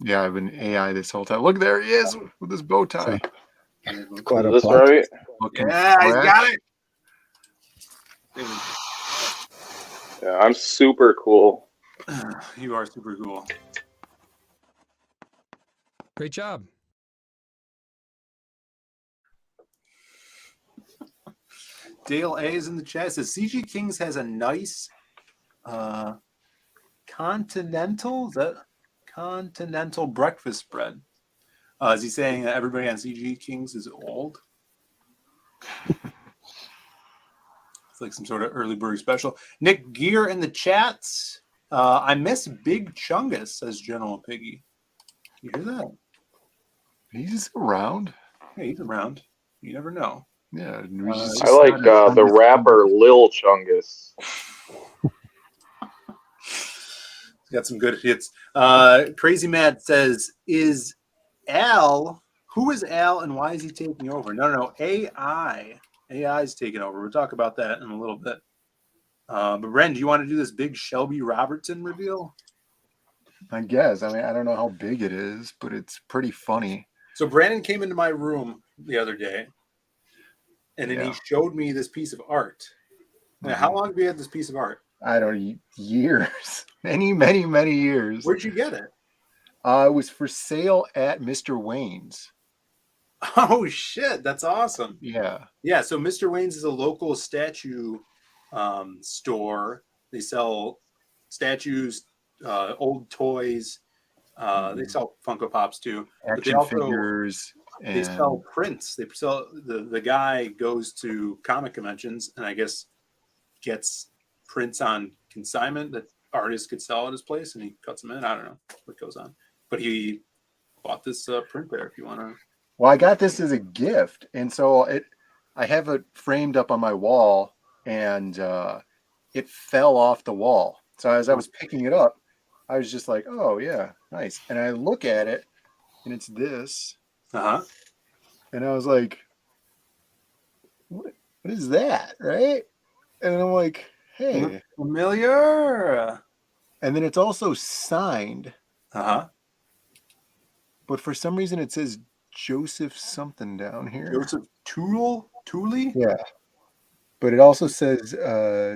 Yeah, I've been AI this whole time. Look, there he is with his bow tie. It's quite Is a this plot. right? Looking Yeah, he's got fresh. it. Yeah, I'm super cool. You are super cool. Great job. Dale A is in the chat. It says CG Kings has a nice continental. Is that continental breakfast spread? Is he saying that everybody on CG Kings is old? It's like some sort of early bird special. Nick Gear in the chats. I miss Big Chungus, says General Piggy. You hear that? He's around. Hey, he's around. You never know. Yeah, I like the rapper Lil Chungus. He's got some good hits. Crazy Mad says, "Is Al? Who is Al, and why is he taking over?" No. AI is taking over. We'll talk about that in a little bit. But Ren, do you want to do this big Shelby Robertson reveal? I guess. I mean, I don't know how big it is, but it's pretty funny. So Brandon came into my room the other day, and then he showed me this piece of art. Now, how long have you had this piece of art? I don't know, years. Many years. Where'd you get it? It was for sale at Mr. Wayne's. Oh, shit. That's awesome. Yeah. Yeah, so Mr. Wayne's is a local statue store. They sell statues, old toys. They sell Funko Pops too. Action figures. They sell prints. They sell the guy goes to comic conventions and I guess gets prints on consignment that artists could sell at his place, and he cuts them in. I don't know what goes on, but he bought this print there. If you want to. Well, I got this as a gift, and so I have it framed up on my wall, and it fell off the wall. So as I was picking it up, I was just like, "Oh yeah, nice." And I look at it, and it's this. And I was like, "What is that?" Right? And I'm like, "Hey, familiar." And then it's also signed. But for some reason, it says Joseph something down here. Joseph Tooley? Yeah. But it also says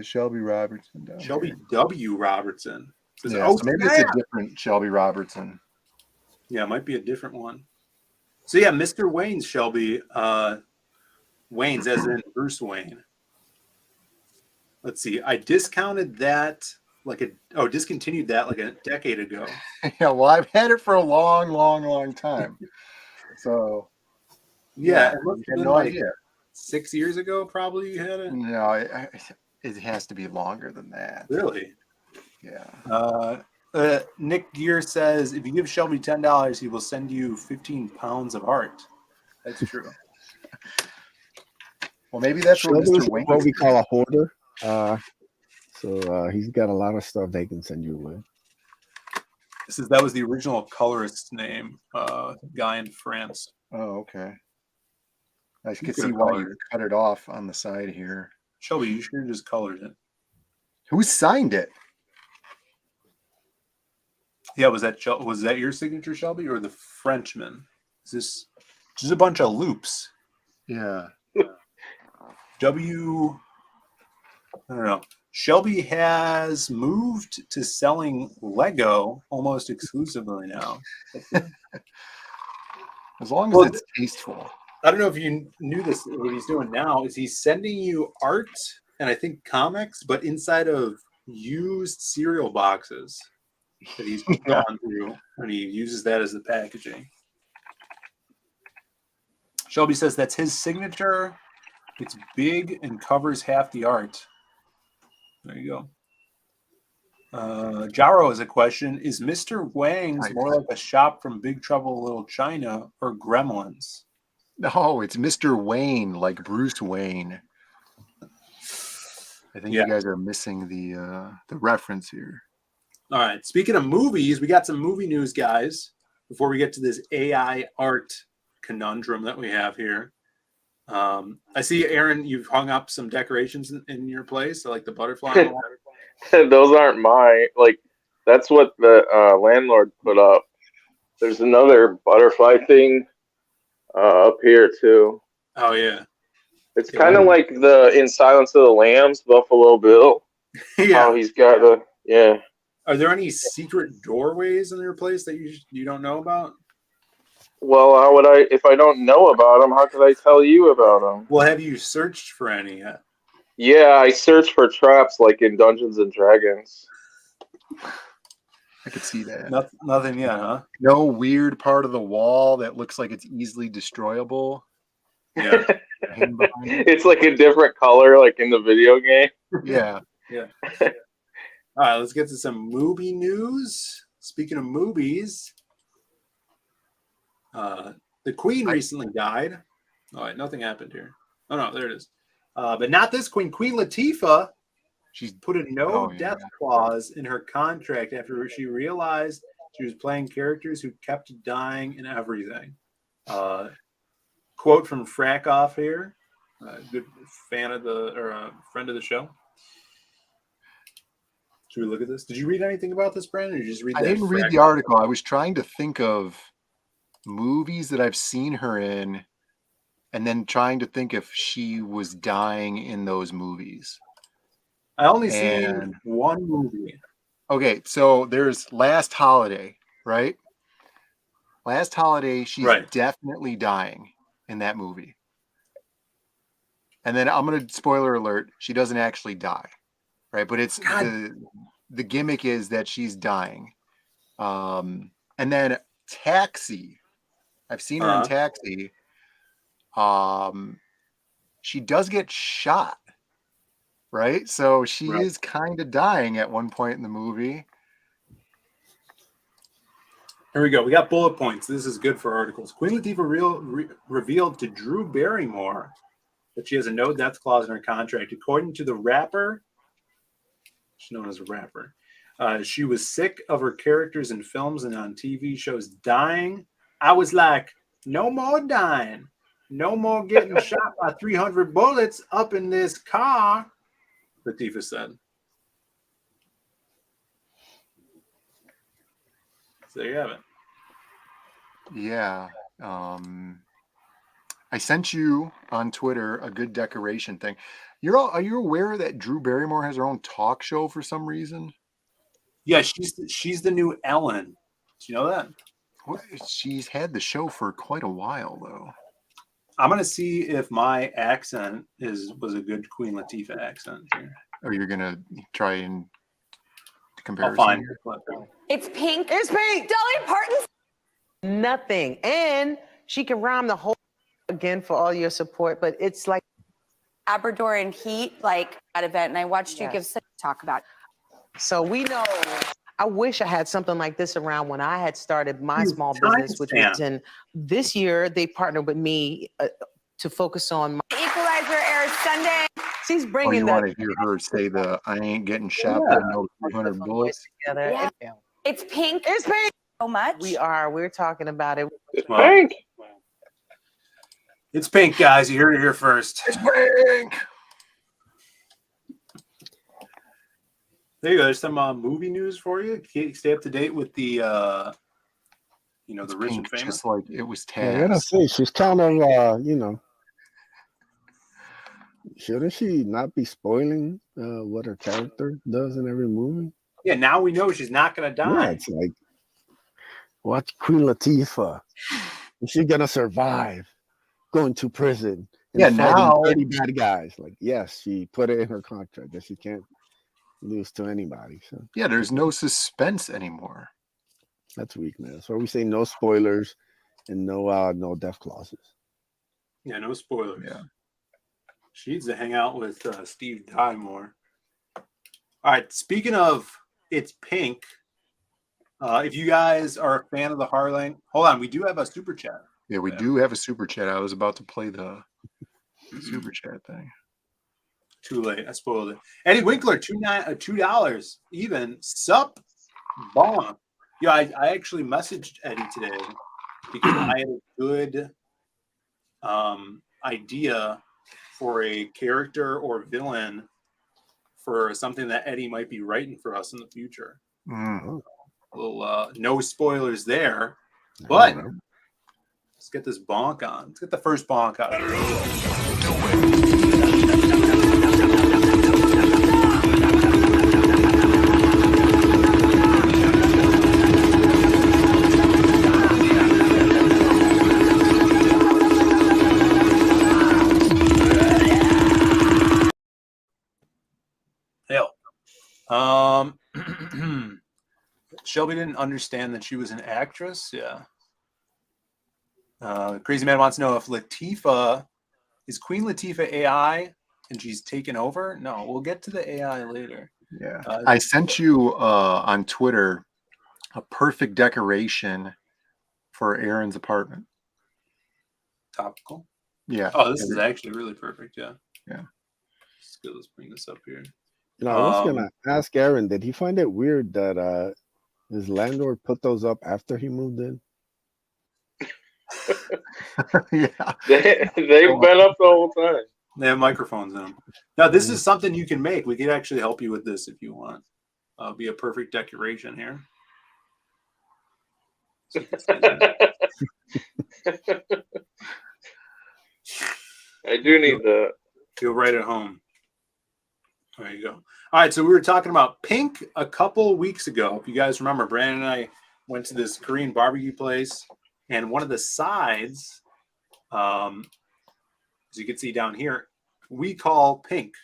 Shelby Robertson down Shelby here. W. Robertson. Says, Yeah, so maybe it's a different Shelby Robertson. Yeah, it might be a different one. So yeah, Mr. Wayne's Shelby. Wayne's as in Bruce Wayne. Let's see. I discounted that discontinued that like a decade ago. Yeah, well, I've had it for a long time. So yeah, it must have been no idea. 6 years ago, probably you had it. No, it has to be longer than that. Really? Yeah. Nick Gear says if you give Shelby $10, he will send you 15 pounds of art. That's true. Well, maybe that's what Mr. Wayne what we call a hoarder. So he's got a lot of stuff they can send you away. That was the original colorist's name, guy in France. Oh, okay. I could see why you cut it off on the side here. Shelby, you should have just colored it. Who signed it? Yeah, was that your signature, Shelby, or the Frenchman? Is this just a bunch of loops? Yeah. I don't know. Shelby has moved to selling Lego almost exclusively now. As long as it's tasteful. I don't know if you knew this. What he's doing now is he's sending you art and I think comics, but inside of used cereal boxes that he's gone through, and he uses that as the packaging. Shelby says that's his signature. It's big and covers half the art. There you go. Jaro has a question. Is Mr. Wang's more like a shop from Big Trouble in Little China or Gremlins? No, it's Mr. Wayne, like Bruce Wayne. I think you guys are missing the reference here. All right. Speaking of movies, we got some movie news, guys, before we get to this AI art conundrum that we have here. I see, Aaron, you've hung up some decorations in your place, like the butterfly. Those aren't mine. Like, that's what the landlord put up. There's another butterfly thing up here too. Oh yeah. It's kind of like the in Silence of the Lambs, Buffalo Bill. Yeah. How he's got the Are there any secret doorways in your place that you don't know about? Well, how would I if I don't know about them? How could I tell you about them? Well, have you searched for any yet? Yeah, I search for traps like in Dungeons and Dragons. I could see that. Nothing yet, huh? No weird part of the wall that looks like it's easily destroyable. Yeah. It's like a different color, like in the video game. Yeah. Yeah. All right, let's get to some movie news. Speaking of movies, the Queen recently died. All right, nothing happened here. Oh no, there it is. But not this Queen. Queen Latifah. She's put a no-death clause in her contract after she realized she was playing characters who kept dying and everything. Quote from Frackoff here, good fan of friend of the show. Should we look at this? Did you read anything about this, Brandon? Or did you just read I didn't read the article. I was trying to think of movies that I've seen her in, and then trying to think if she was dying in those movies. I only seen one movie. Okay, so there's Last Holiday, right? Last Holiday, she's definitely dying in that movie. And then I'm going to spoiler alert, she doesn't actually die, right? But it's the gimmick is that she's dying. And then Taxi, I've seen her in Taxi. She does get shot, right? So she is kind of dying at one point in the movie. Here we go. We got bullet points. This is good for articles. Queen Latifah revealed to Drew Barrymore that she has a no-death clause in her contract. According to the rapper, she's known as a rapper, she was sick of her characters in films and on TV shows dying. I was like, no more dying. No more getting shot by 300 bullets up in this car, Latifah said. So there you have it. Yeah. I sent you on Twitter a good decoration thing. Are you aware that Drew Barrymore has her own talk show for some reason? Yeah, she's the new Ellen. Do you know that? Well, she's had the show for quite a while, though. I'm gonna see if my accent was a good Queen Latifah accent here. Or you're gonna try and compare. I'll find it. It's pink. It's pink. Dolly Parton's nothing, and she can rhyme the whole again for all your support. But it's like Labrador and Heat, like that event, and I watched you give such a talk about it. So we know. I wish I had something like this around when I had started my small business, which was in this year. They partnered with me to focus on my Equalizer airs Sunday. She's bringing you want to hear her say the "I ain't getting shot by no 300 bullets" together. Yeah. It's pink. It's pink. So much. We're talking about it. It's pink. It's pink, guys. You heard it here first. It's pink. There you go. There's some movie news for you. Stay up to date with the, the rich and famous. Just like it was Taz. I gotta say, she's kind of, shouldn't she not be spoiling what her character does in every movie? Yeah, now we know she's not gonna die. Yeah, it's like, watch Queen Latifah. Is she gonna survive going to prison? Yeah, now 30 bad guys. Like, yes, she put it in her contract that she can't lose to anybody. So yeah, there's no suspense anymore. That's weakness. So we say no spoilers and no death clauses. Yeah, no spoilers. Yeah, she needs to hang out with Steve Dye more. All right, speaking of it's pink, if you guys are a fan of the HARDLINE, hold on, we do have a super chat. Yeah, we do have a super chat. I was about to play the super chat thing. Too late. I spoiled it. Eddie Winkler, $2 even. Sup? Bomb. Yeah, I actually messaged Eddie today because I had a good idea for a character or villain for something that Eddie might be writing for us in the future. Mm. A little no spoilers there, But let's get this bonk on. Let's get the first bonk out. Hell. Shelby didn't understand that she was an actress. Yeah. Crazy Man wants to know if Latifah is Queen Latifah AI and she's taken over. No, we'll get to the AI later. Yeah. I sent you on Twitter a perfect decoration for Aaron's apartment. Topical. Yeah. Oh, this is actually really perfect. Yeah. Yeah. Let's bring this up here. You know, I was gonna ask Aaron, did he find it weird that his landlord put those up after he moved in? Yeah. They've been up the whole time. They have microphones in them. Now, this is something you can make. We could actually help you with this if you want. Be a perfect decoration here. So I do need that. Feel right at home. There you go. All right, so we were talking about pink a couple weeks ago. If you guys remember, Brandon and I went to this Korean barbecue place, and one of the sides, as you can see down here, we call pink.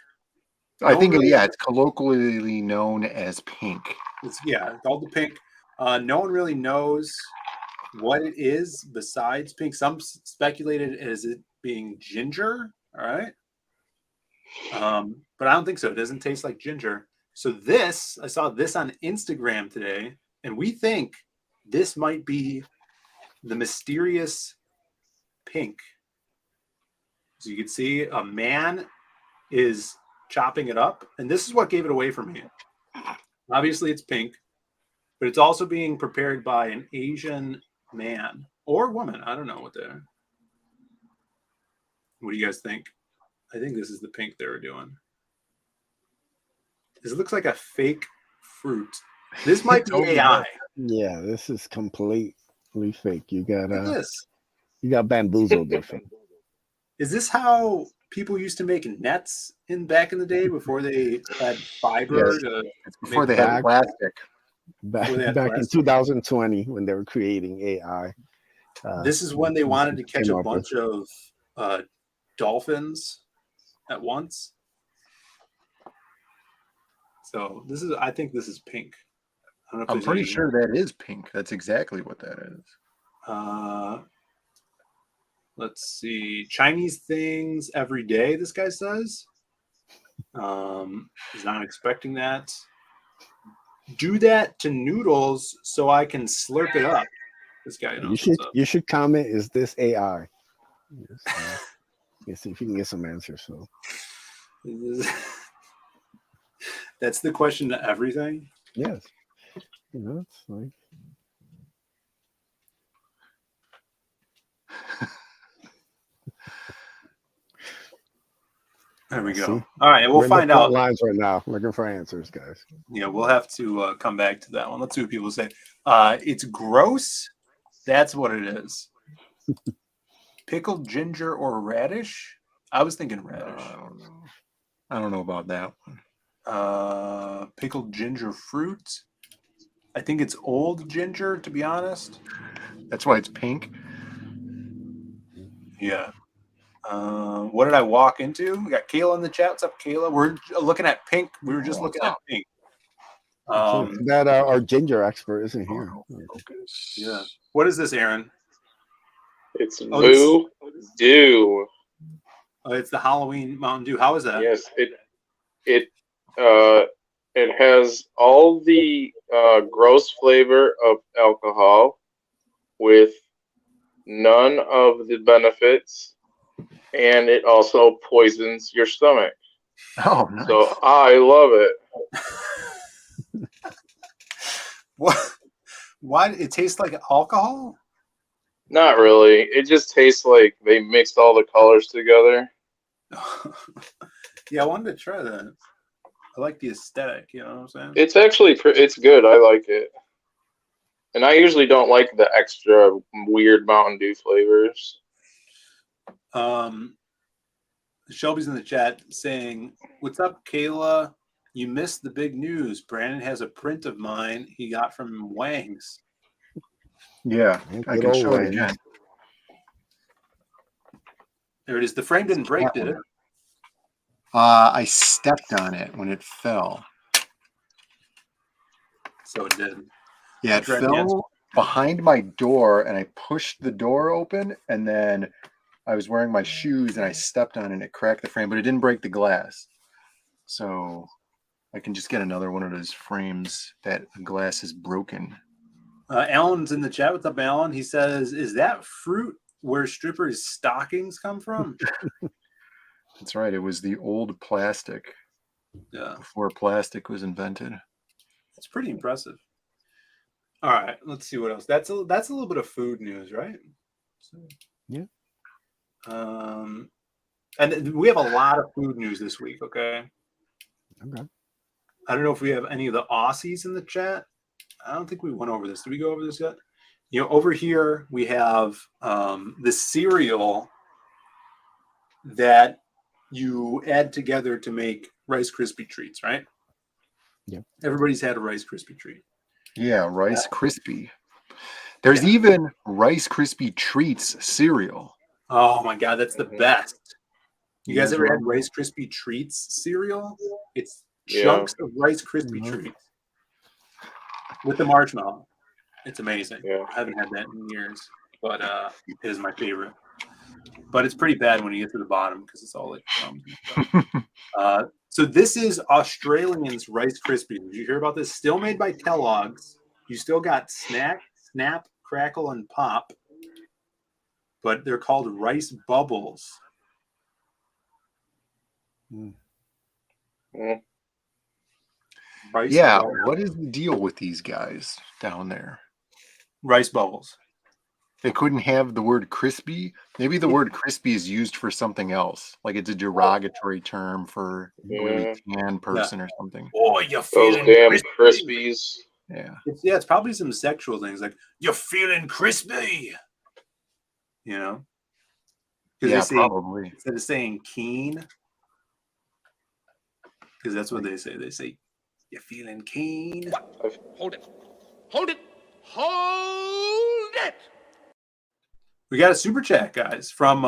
I think, it's colloquially known as pink. It's called the pink. No one really knows what it is besides pink. Some speculated as it being ginger. All right. But I don't think so. It doesn't taste like ginger. So I saw this on Instagram today, and we think this might be the mysterious pink. So you can see a man is chopping it up, and this is what gave it away for me. Obviously it's pink, but it's also being prepared by an Asian man or woman. I don't know what they're. What do you guys think? I think this is the pink they were doing. This looks like a fake fruit. This might be AI. Yeah, this is completely fake. You got this. You got bamboozled there. Is this how people used to make nets back in the day before they had fiber? Before they had plastic. Back in 2020 when they were creating AI. This is when they wanted to catch a bunch of dolphins at once. So I think this is pink. I'm pretty sure that is pink. That's exactly what that is. Let's see. Chinese things every day, this guy says. He's not expecting that. Do that to noodles so I can slurp it up. This guy knows you should comment, is this AI? Yes, see if you can get some answers. So that's the question to everything. Yes. It's like there we go. All right, we'll find out. Lines right now, looking for answers, guys. Yeah, we'll have to come back to that one. Let's see what people say. It's gross. That's what it is. Pickled ginger or radish? I was thinking radish. I don't know about that one. Pickled ginger fruit. I think it's old ginger, to be honest. That's why it's pink. Yeah. What did I walk into? We got Kayla in the chat. What's up, Kayla? We're looking at pink. We were just looking at pink. That our ginger expert isn't here. Yeah. What is this, Aaron? It's Voodoo. It's the Halloween Mountain Dew. How is that? Yes, it has all the gross flavor of alcohol with none of the benefits, and it also poisons your stomach. Oh, nice. So I love it. What? Why it tastes like alcohol? Not really. It just tastes like they mixed all the colors together. Yeah, I wanted to try that. I like the aesthetic. You know what I'm saying? It's actually it's good. I like it. And I usually don't like the extra weird Mountain Dew flavors. Shelby's in the chat saying, "What's up, Kayla? You missed the big news. Brandon has a print of mine he got from Wang's." Yeah, I can show it again. There it is. The frame didn't break, did it? I stepped on it when it fell. So it did. Yeah, it fell behind my door, and I pushed the door open, and then I was wearing my shoes, and I stepped on it, and it cracked the frame, but it didn't break the glass. So I can just get another one of those frames that the glass is broken. Alan's in the chat. What's up, Alan? He says, "Is that fruit where strippers' stockings come from?" That's right. It was the old plastic. Yeah. Before plastic was invented. It's pretty impressive. All right, let's see what else. That's a little bit of food news, right? Yeah. And we have a lot of food news this week. Okay. Okay. I don't know if we have any of the Aussies in the chat. I don't think we went over this. Did we go over this yet? You know, over here we have the cereal that you add together to make Rice Krispie treats, right? Yeah. Everybody's had a Rice Krispie treat. Yeah, Rice Krispie. There's even Rice Krispie Treats cereal. Oh my God, that's the best. You guys ever had remember? Rice Krispie Treats cereal? It's chunks of Rice Krispie treats with the marshmallow. It's amazing. Yeah. I haven't had that in years, but it is my favorite. But it's pretty bad when you get to the bottom because it's all like crumbs and stuff. So this is Australian's Rice Krispies. Did you hear about this? Still made by Kellogg's. You still got Snap, Crackle, and Pop, but they're called Rice Bubbles. Rice Bubbles. What is the deal with these guys down there? Rice Bubbles. They couldn't have the word crispy. Maybe the word crispy is used for something else. Like it's a derogatory term for a really tan person or something. Oh, you're Those feeling damn crispy. Krispies. Yeah. It's probably some sexual things like, you're feeling crispy. You know? Yeah, they say, probably. Instead of saying keen, because that's what they say. They say, you're feeling keen. Hold it. Hold it. Hold it. We got a super chat, guys, from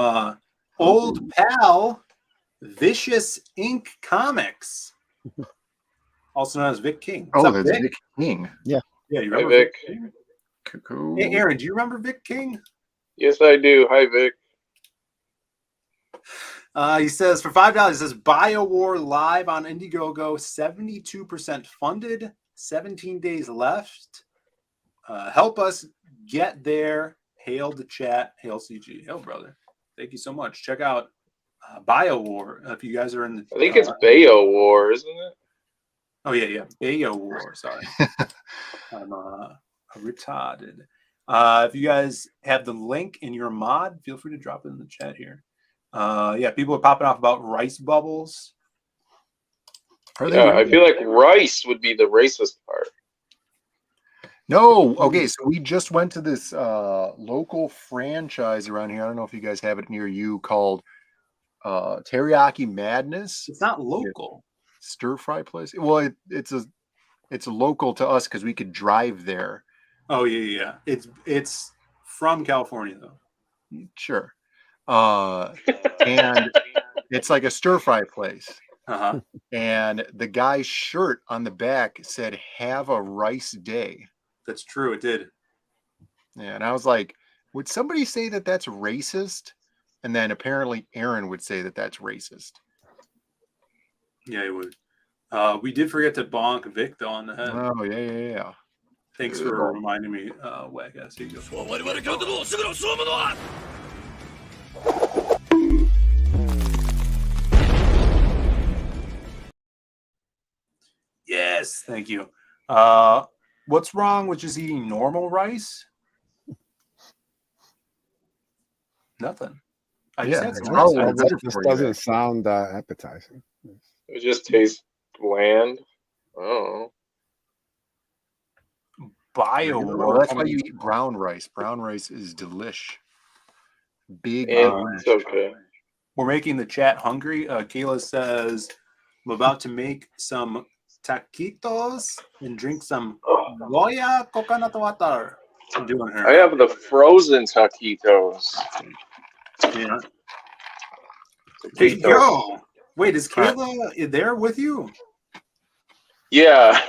old pal Vicious Ink Comics, also known as Vic King. What's up, that's Vic? Vic King. Yeah. Yeah, you Hi, remember Vic. King? Cuckoo. Hey, Aaron, do you remember Vic King? Yes, I do. Hi, Vic. He says, for $5, he says, BioWar live on Indiegogo, 72% funded, 17 days left. Help us get there. Hail the chat. Hail CG. Hail, brother. Thank you so much. Check out BioWar if you guys are in the... I think it's Bayo War, isn't it? Oh, yeah. BioWar. Sorry. I'm retarded. If you guys have the link in your mod, feel free to drop it in the chat here. People are popping off about Rice Bubbles. Yeah, I feel like rice would be the racist part. No, okay, so we just went to this local franchise around here. I don't know if you guys have it near you, called Teriyaki Madness. It's not local. Stir fry place. Well, it's a local to us because we could drive there. Oh yeah. It's from California though. Sure. And it's like a stir fry place. Uh-huh. And the guy's shirt on the back said, "Have a rice day." That's true. It did. Yeah, and I was like, would somebody say that that's racist? And then apparently Aaron would say that that's racist. Yeah, it would. We did forget to bonk Vic though on the head. Oh, yeah. Thanks for reminding me, Whack ass. Here you go. Yes, thank you. What's wrong with just eating normal rice? Nothing. I just had some rice. It just doesn't sound appetizing. It just tastes bland. I don't know. Bio Well, War. that's why you eat brown rice. Brown rice is delish. Big. It's okay. We're making the chat hungry. Kayla says, I'm about to make some taquitos and drink some Goya coconut water. I'm doing her. I have the frozen taquitos. Yeah. Hey, yo. Wait, is Kayla there with you? Yeah.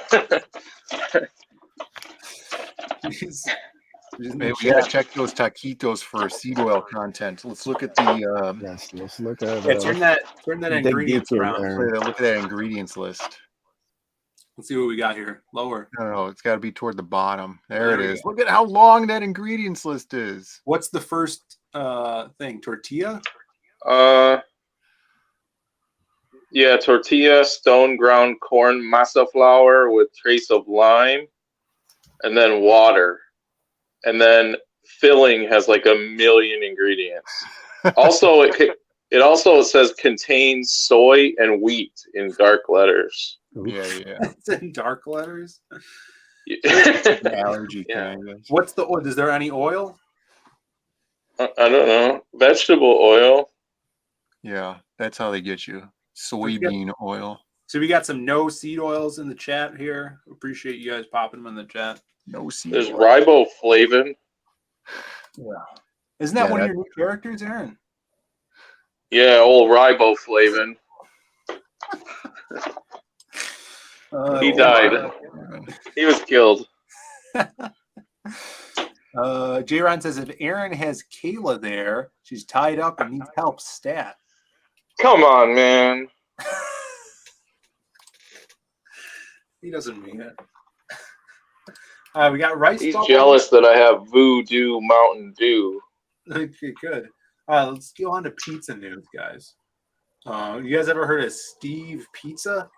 Maybe we gotta check those taquitos for seed oil content. Let's look at the. Yes, let's look at. Yeah, turn that ingredients around. Look at that ingredients list. Let's see what we got here. Lower. No, it's got to be toward the bottom. There it is. Look at how long that ingredients list is. What's the first thing? Tortilla? Yeah, tortilla, stone ground corn masa flour with trace of lime, and then water. And then filling has like 1 million ingredients. Also, it also says contains soy and wheat in dark letters. Yeah. It's in dark letters. Allergy thing. What's the oil? Is there any oil? I don't know. Vegetable oil. Yeah, that's how they get you. Soybean oil. So we got some no seed oils in the chat here. Appreciate you guys popping them in the chat. No seed There's oil. riboflavin. Yeah. Isn't that one of your new characters, Aaron? Yeah, old riboflavin. He died. He was killed. J-Ron says if Aaron has Kayla there, she's tied up and needs help stat. Come on, man. He doesn't mean it. We got rice. He's bubbles. jealous that I have Voodoo Mountain Dew. Okay, good. Let's go on to pizza news, guys. You guys ever heard of Steve Pizza?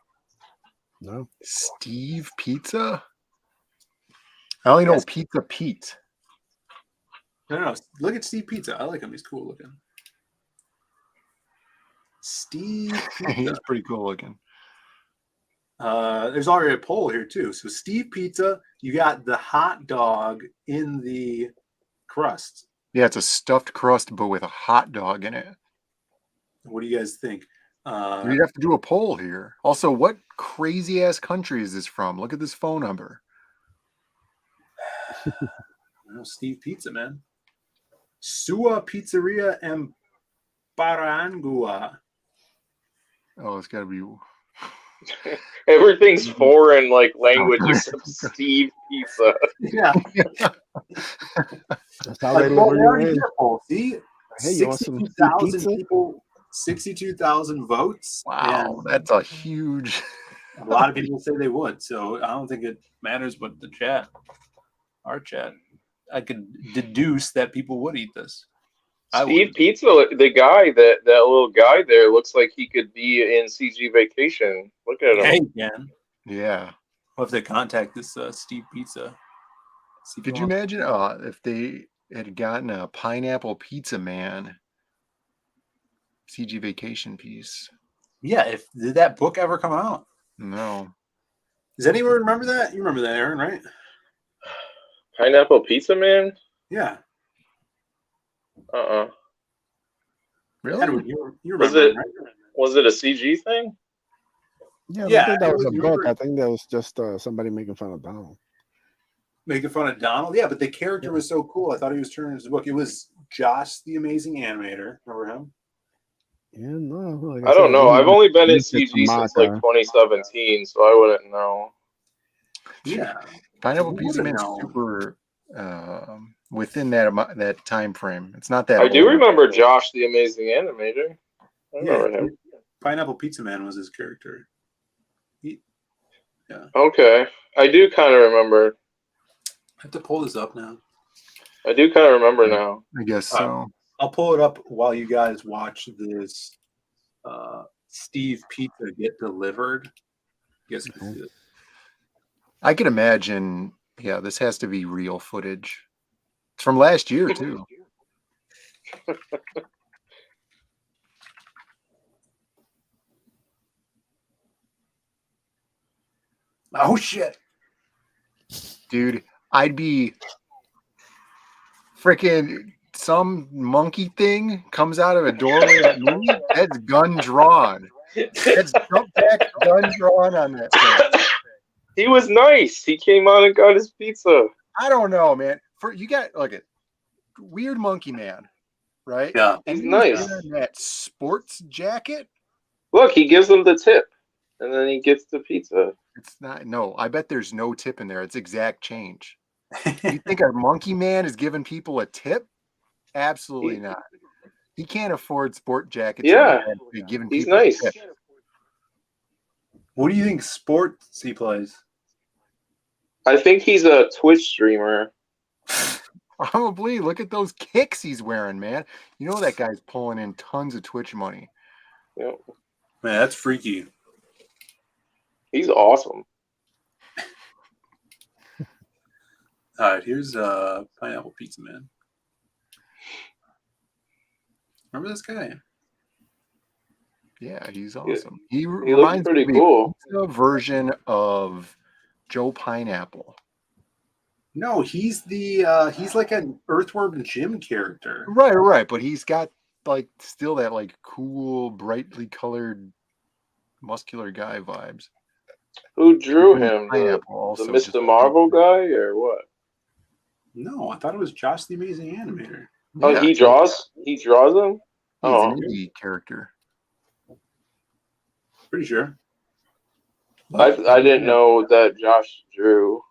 No. Steve Pizza? I only know Pizza Pete. No. Look at Steve Pizza. I like him. He's cool looking. Steve Pizza. He's pretty cool looking. There's already a poll here too. So Steve Pizza, you got the hot dog in the crust. Yeah, it's a stuffed crust, but with a hot dog in it. What do you guys think? We'd have to do a poll here. Also, what crazy ass country is this from? Look at this phone number. Steve Pizza, man. Sua Pizzeria and Barangua. Oh, it's got to be. Everything's foreign, like language except Steve Pizza. Yeah. That's already where you're in. See, Hey, you want some 62,000 people, 62,000 votes. Wow, that's a huge. A lot of people say they would, so I don't think it matters what the chat, our chat. I could deduce that people would eat this. Steve Pizza, the guy, that little guy there looks like he could be in CG Vacation. Look at him. Hey, again. Yeah. We'll have to contact this Steve Pizza. Could you imagine if they had gotten a Pineapple Pizza Man CG Vacation piece? Yeah, did that book ever come out? No. Does anyone remember that? You remember that, Aaron, right? Pineapple Pizza Man? Yeah. Really? Edward, you remember right? Was it a CG thing? Yeah, I don't think that was a book. I think that was just somebody making fun of Donald. Making fun of Donald? Yeah, but the character was so cool. I thought he was turning his book. It was Josh the Amazing Animator. Remember him? Yeah, no. I don't know. I've only been in CG since like 2017, so I wouldn't know. Yeah. Pineapple Pizza Man's super within that time frame. It's not that I do old. remember Josh the Amazing Animator. I remember him. Pineapple Pizza Man was his character. Yeah. Okay. I do kind of remember. I have to pull this up now. I do kind of remember now. I guess so. I'll pull it up while you guys watch this Steve Pizza get delivered. Yes. I can imagine. Yeah, this has to be real footage. It's from last year too. Oh shit, dude! I'd be freaking some monkey thing comes out of a doorway at me. That's gun drawn. That's jump back gun drawn on that thing. He was nice. He came out and got his pizza. I don't know, man. You got look at weird monkey man, right? Yeah, and he's he was nice. wearing that sports jacket. Look, he gives him the tip, and then he gets the pizza. It's not. No, I bet there's no tip in there. It's exact change. You think a monkey man is giving people a tip? Absolutely not. He can't afford sport jackets. Yeah, giving he's people nice. a tip. What do you think sports he plays? I think he's a Twitch streamer. Probably. Look at those kicks he's wearing, man. You know that guy's pulling in tons of Twitch money. Yep. Man, that's freaky. He's awesome. All right, here's Pineapple Pizza Man. Remember this guy? Yeah, he's awesome. He looks reminds pretty me cool. of a version of Joe Pineapple. No, he's he's like an Earthworm Jim character. Right. But he's got like still that like cool, brightly colored, muscular guy vibes. Who drew him? The also, Mr. Marvel guy or what? No, I thought it was Josh the Amazing Animator. Oh, Yeah, he draws. He draws them. He's Oh, an indie character. Pretty sure. I didn't know that Josh drew.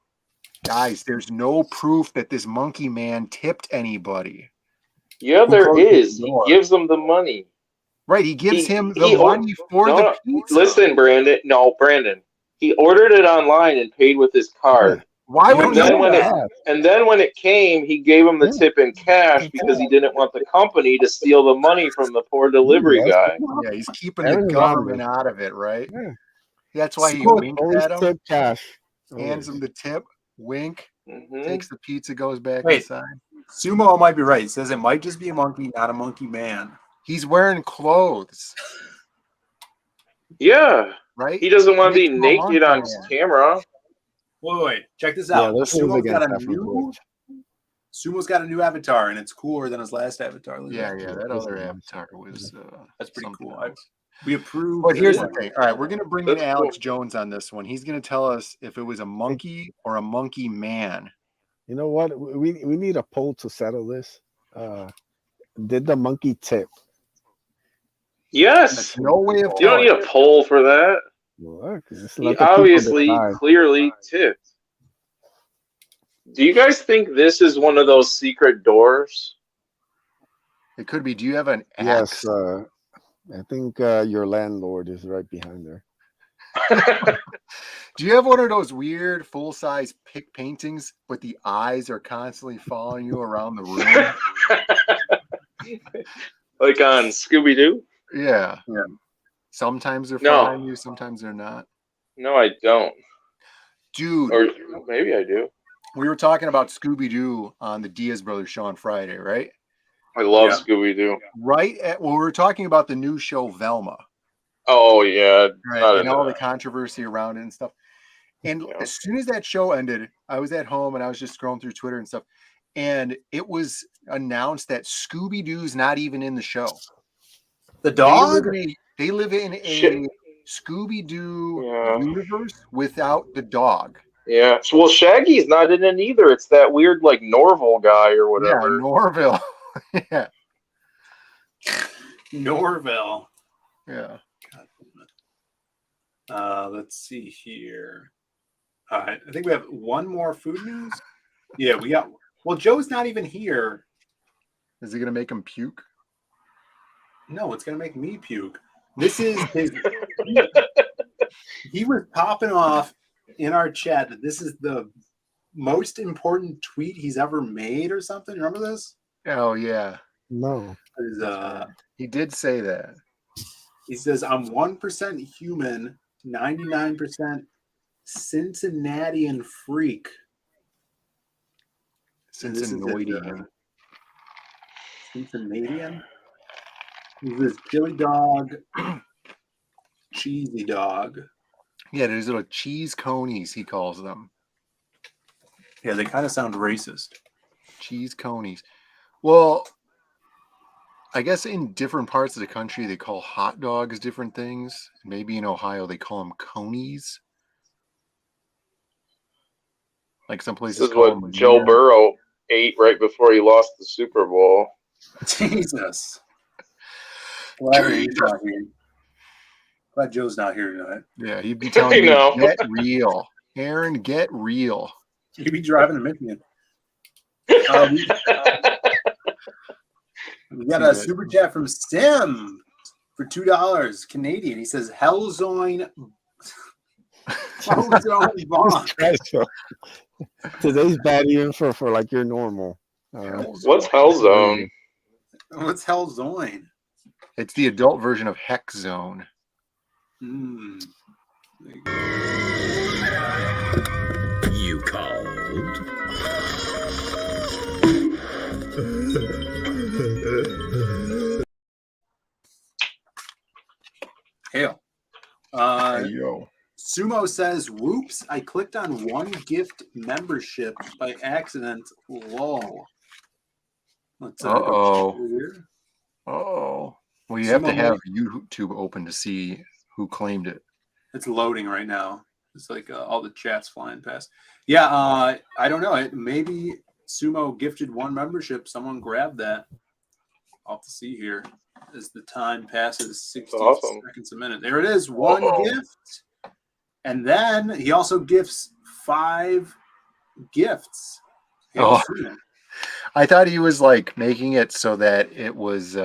Guys, there's no proof that this monkey man tipped anybody. Yeah, Who there closed is. the He door? gives them the money. Right, he gives him the he money for the pizza. Listen, Brandon. No, Brandon. He ordered it online and paid with his card. Why would And he then do when that? when it came, he gave him the tip in cash because he didn't want the company to steal the money from the poor delivery guy. Yeah, he's keeping the government out of it, right? Yeah. That's why he So winked always at him, tip cash. hands him the tip, wink, Mhm. takes the pizza, goes back Wait. inside. Sumo might be right. He says it might just be a monkey, not a monkey man. He's wearing clothes, Yeah. right? He doesn't want to be Makes him a naked on monkey man. camera. Wait. Check this Yeah, out. this one's Sumo's got against a that from new Twitch. Sumo's got a new avatar, and it's cooler than his last avatar. Look at Yeah, that. that other avatar was That's pretty something cool. else. We approve. But here's the Yeah. thing. All right, we're gonna bring in That's Alex cool. Jones on this one. He's gonna tell us if it was a monkey or a monkey man. You know what? We need a poll to settle this. Did the monkey tip? Yes. That's no way of You don't telling. need a poll for that. Look, just He let the people obviously, decide. clearly tipped. Do you guys think this is one of those secret doors? It could be. Do you have an axe? Yes, I think your landlord is right behind there. Do you have one of those weird full-size pick paintings, but the eyes are constantly following you around the room? Like on Scooby Doo? Yeah. Sometimes they're No. following you, sometimes they're not. No, I don't. Dude, Or maybe I do. we were talking about Scooby-Doo on the Diaz Brothers show on Friday, right? I love Yeah. Scooby Doo. We were talking about the new show Velma, Oh yeah, right? not And all the enough. controversy around it and stuff. And Yeah. as soon as that show ended, I was at home and I was just scrolling through Twitter and stuff. And it was announced that Scooby-Doo's not even in the show. The dog? They live in a Shit. Scooby-Doo Yeah. universe without the dog. Yeah. Well, Shaggy's not in it either. It's that weird like Norval guy or whatever. Yeah, Norville. Yeah. Norville. Yeah. Let's see here. All right. I think we have one more food news. Yeah, we got. Well, Joe's not even here. Is it gonna make him puke? No, it's gonna make me puke. This is his. He was popping off in our chat that this is the most important tweet he's ever made or something. Remember this? Oh yeah. No. He did say that. He says, "I'm 1% human, 99% Cincinnatian freak." Cincinnatian. Cincinnatian? This chili dog, cheesy dog. Yeah, there's little cheese conies, he calls them. Yeah, they kind of sound racist. Cheese conies. Well, I guess in different parts of the country, they call hot dogs different things. Maybe in Ohio, they call them conies. Like some This places is call what them Joe wieners. Burrow ate right before he lost the Super Bowl. Jesus. Glad he's not here. Glad Joe's not here tonight. Yeah, he'd be telling you to get real. Aaron, get real. He'd be driving to Michigan. We got a super chat from Sim for $2 Canadian. He says Hellzoin. Hellzoin Bonk. Today's bad even for like your normal. What's Hellzone? What's Hellzoin? It's the adult version of Hex Zone. You called? Hail. Yo. Sumo says, whoops, I clicked on one gift membership by accident. Lol. Let's Uh-oh. go here. Uh-oh. Well, you have to have YouTube open to see who claimed it. It's loading right now. It's like all the chats flying past. Yeah, I don't know. Maybe Sumo gifted one membership. Someone grabbed that. I'll have to see here as the time passes. 60 seconds a minute. There it is. One gift. And then he also gifts 5 gifts. I thought he was like making it so that it was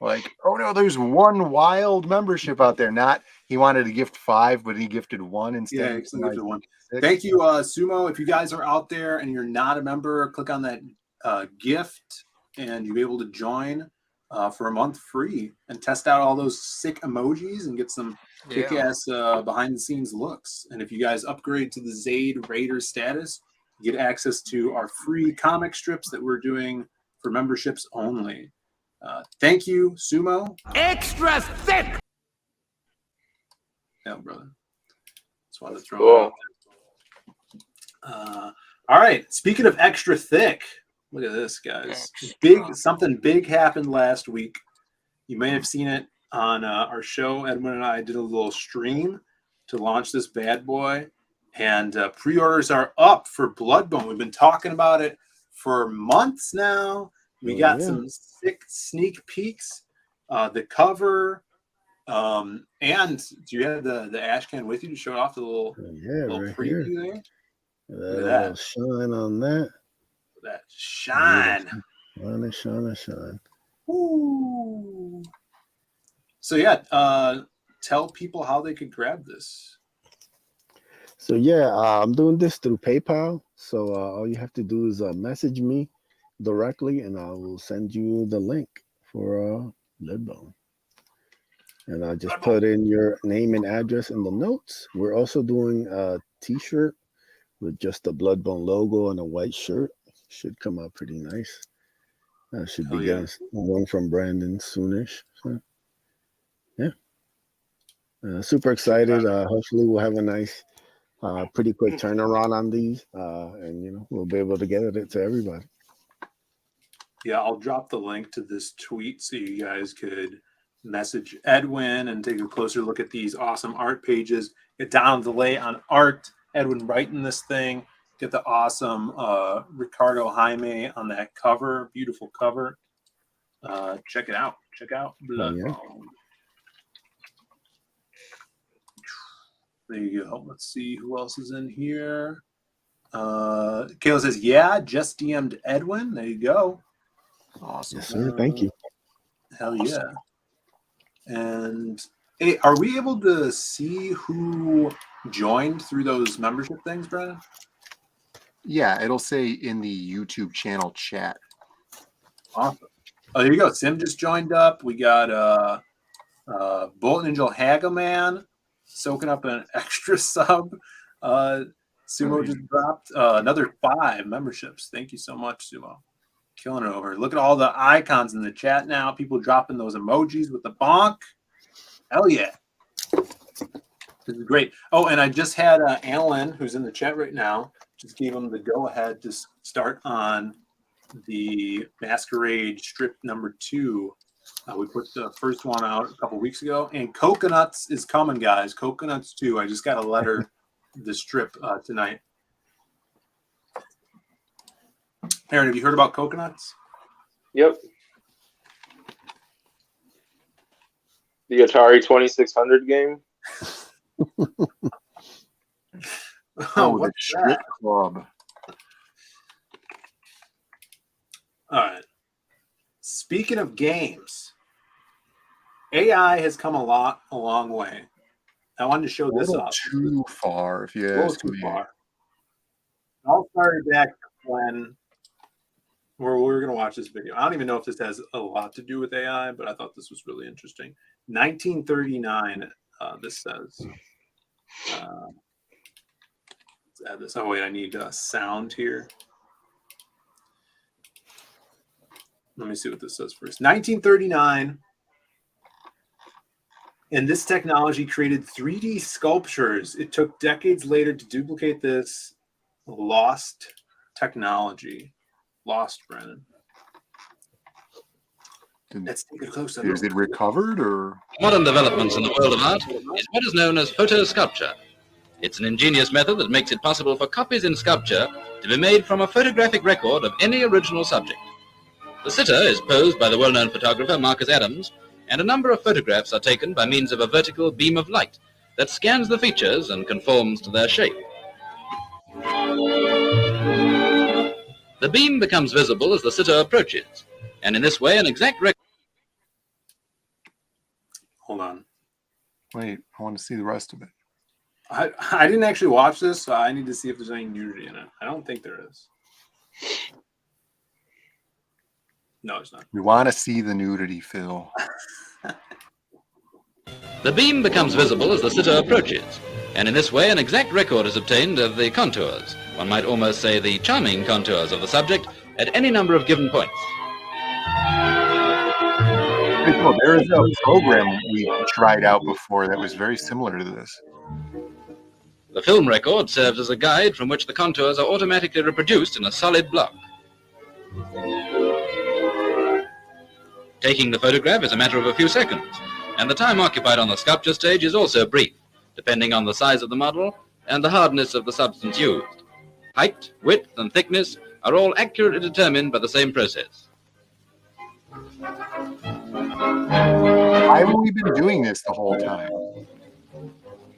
like, oh no, there's one wild membership out there. Not he wanted to gift 5, but he gifted 1 instead. Yeah, he gifted 1. Thank you, Sumo. If you guys are out there and you're not a member, click on that gift and you'll be able to join for a month free and test out all those sick emojis and get some kick-ass behind-the-scenes looks. And if you guys upgrade to the Zaid Raider status, you get access to our free comic strips that we're doing for memberships only. Thank you, Sumo. Extra thick! Yeah, brother. Just wanted to throw it out there. All right. Speaking of extra thick, look at this, guys. Something big happened last week. You may have seen it on our show. Edwin and I did a little stream to launch this bad boy, and pre-orders are up for Bloodbone. We've been talking about it for months now. We got some sick sneak peeks, the cover, and do you have the ash can with you to show off the little right preview here. there? That shine on that. That shine. Shine. Ooh. So yeah, tell people how they could grab this. So yeah, I'm doing this through PayPal. So all you have to do is message me directly, and I will send you the link for Bloodbone. And I just put in your name and address in the notes. We're also doing a T-shirt with just the Bloodbone logo and a white shirt. Should come out pretty nice. I should be getting one from Brandon soonish. So, yeah. Super excited. Hopefully we'll have a nice, pretty quick turnaround on these. And, we'll be able to get it to everybody. Yeah, I'll drop the link to this tweet so you guys could message Edwin and take a closer look at these awesome art pages. Get down the lay on art. Edwin writing this thing. Get the awesome Ricardo Jaime on that cover. Beautiful cover. Check it out. Check out Bloodbone. There you go. Let's see who else is in here. Kayla says, yeah, just DM'd Edwin. There you go. Awesome. Yes, sir. Thank you. Hell yeah. And hey, are we able to see who joined through those membership things, Brandon? Yeah, it'll say in the YouTube channel chat. Awesome. Oh, there you go. Sim just joined up. We got Bolt Angel Hagaman soaking up an extra sub. Sumo just dropped another 5 memberships. Thank you so much, Sumo. Killing it over. Look at all the icons in the chat now. People dropping those emojis with the bonk. Hell yeah. This is great. Oh, and I just had Alan, who's in the chat right now, just gave them the go-ahead to start on the Masquerade strip number 2. We put the first one out a couple weeks ago, and Coconuts is coming, guys. Coconuts 2. I just got a letter, the strip tonight. Aaron, have you heard about Coconuts? Yep. The Atari 2600 game. The strip club. All right. Speaking of games, AI has come a long way. I wanted to show this off. Too far, if you ask me. It all started back when we were going to watch this video. I don't even know if this has a lot to do with AI, but I thought this was really interesting. 1939, this says. Let's add this. Oh, wait, I need sound here. Let me see what this says first. 1939. And this technology created 3D sculptures. It took decades later to duplicate this lost technology. Lost, Brandon. Let's take a closer look. Is it recovered or? Modern developments in the world of art is what is known as photo sculpture. It's an ingenious method that makes it possible for copies in sculpture to be made from a photographic record of any original subject. The sitter is posed by the well-known photographer Marcus Adams, and a number of photographs are taken by means of a vertical beam of light that scans the features and conforms to their shape. The beam becomes visible as the sitter approaches, and in this way an exact record... Hold on. Wait, I want to see the rest of it. I didn't actually watch this, so I need to see if there's any nudity in it. I don't think there is. No, it's not. We want to see the nudity, Phil. The beam becomes visible as the sitter approaches, and in this way an exact record is obtained of the contours, one might almost say the charming contours of the subject, at any number of given points. Well, there is a program we tried out before that was very similar to this. The film record serves as a guide from which the contours are automatically reproduced in a solid block. Taking the photograph is a matter of a few seconds, and the time occupied on the sculpture stage is also brief, depending on the size of the model and the hardness of the substance used. Height, width, and thickness are all accurately determined by the same process. Why haven't we been doing this the whole time?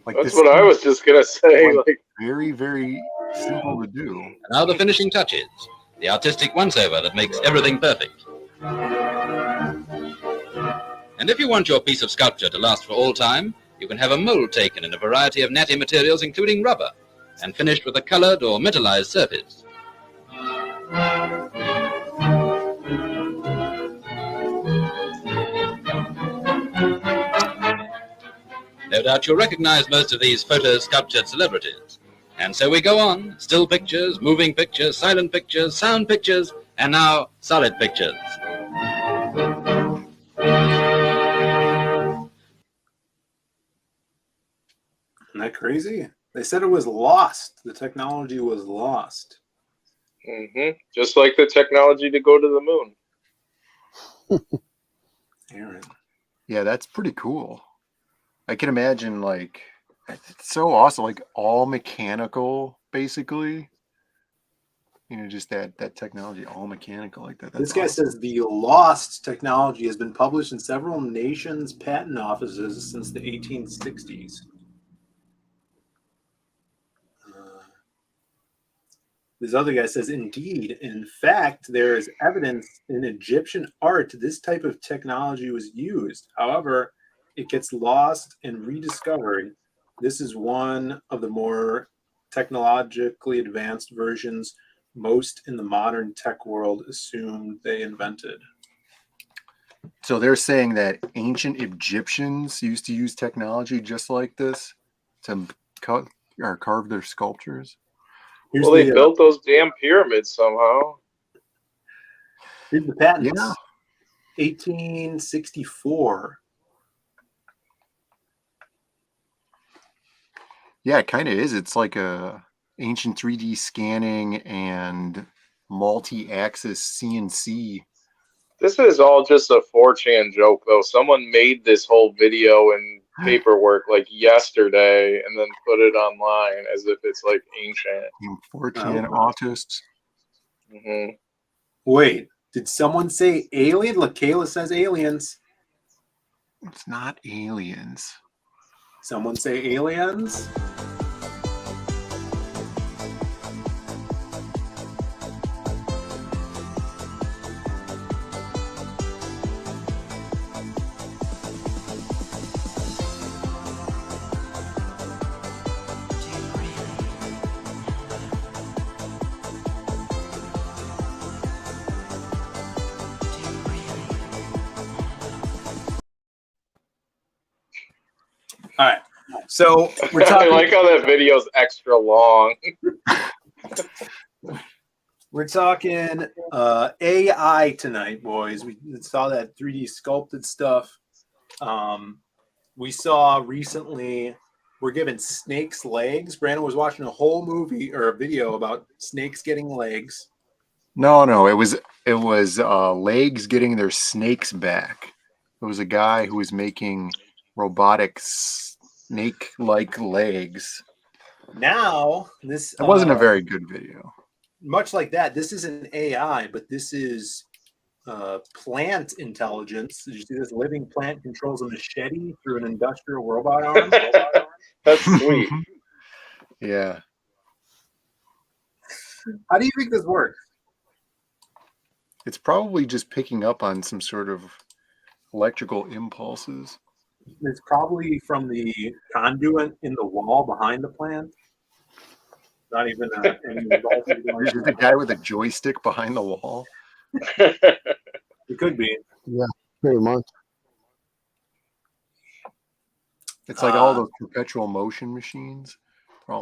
Like, that's what I was just going to say. Like, very, very simple to do. Now the finishing touches, the artistic once-over that makes everything perfect. And if you want your piece of sculpture to last for all time, you can have a mold taken in a variety of natty materials, including rubber, and finished with a colored or metallized surface. No doubt you'll recognize most of these photo-sculptured celebrities. And so we go on, still pictures, moving pictures, silent pictures, sound pictures, and now solid pictures. Isn't that crazy? They said it was lost. The technology was lost. Mm-hmm. Just like the technology to go to the moon. Aaron. Yeah, that's pretty cool. I can imagine, like, it's so awesome, like all mechanical, basically. You know, just that technology, all mechanical like that. This guy says the lost technology has been published in several nations' patent offices since the 1860s. This other guy says, indeed, in fact, there is evidence in Egyptian art this type of technology was used. However, it gets lost and rediscovered. This is one of the more technologically advanced versions most in the modern tech world assumed they invented. So they're saying that ancient Egyptians used to use technology just like this to cut or carve their sculptures. Well, they built those damn pyramids somehow. Here's the patent. Yeah. 1864. Yeah, it kind of is. It's like a ancient 3D scanning and multi-axis CNC. This is all just a 4chan joke, though. Someone made this whole video and paperwork like yesterday and then put it online as if it's like ancient. 4chan autists. Mm-hmm. Wait, did someone say alien? LaKayla says aliens. It's not aliens. Someone say aliens. All right. So we're talking. I like how that video's extra long. We're talking AI tonight, boys. We saw that 3D sculpted stuff. We saw recently we're given snakes legs. Brandon was watching a whole movie or a video about snakes getting legs. No, it was legs getting their snakes back. It was a guy who was making robotic snake-like legs. Now this it wasn't a very good video. Much like that, this isn't AI, but this is plant intelligence. Did you see this living plant controls a machete through an industrial robot arm? That's sweet. Yeah. How do you think this works? It's probably just picking up on some sort of electrical impulses. It's probably from the conduit in the wall behind the plant. Not even any Is it the guy with a joystick behind the wall? It could be. Yeah, pretty much. It's like all those perpetual motion machines.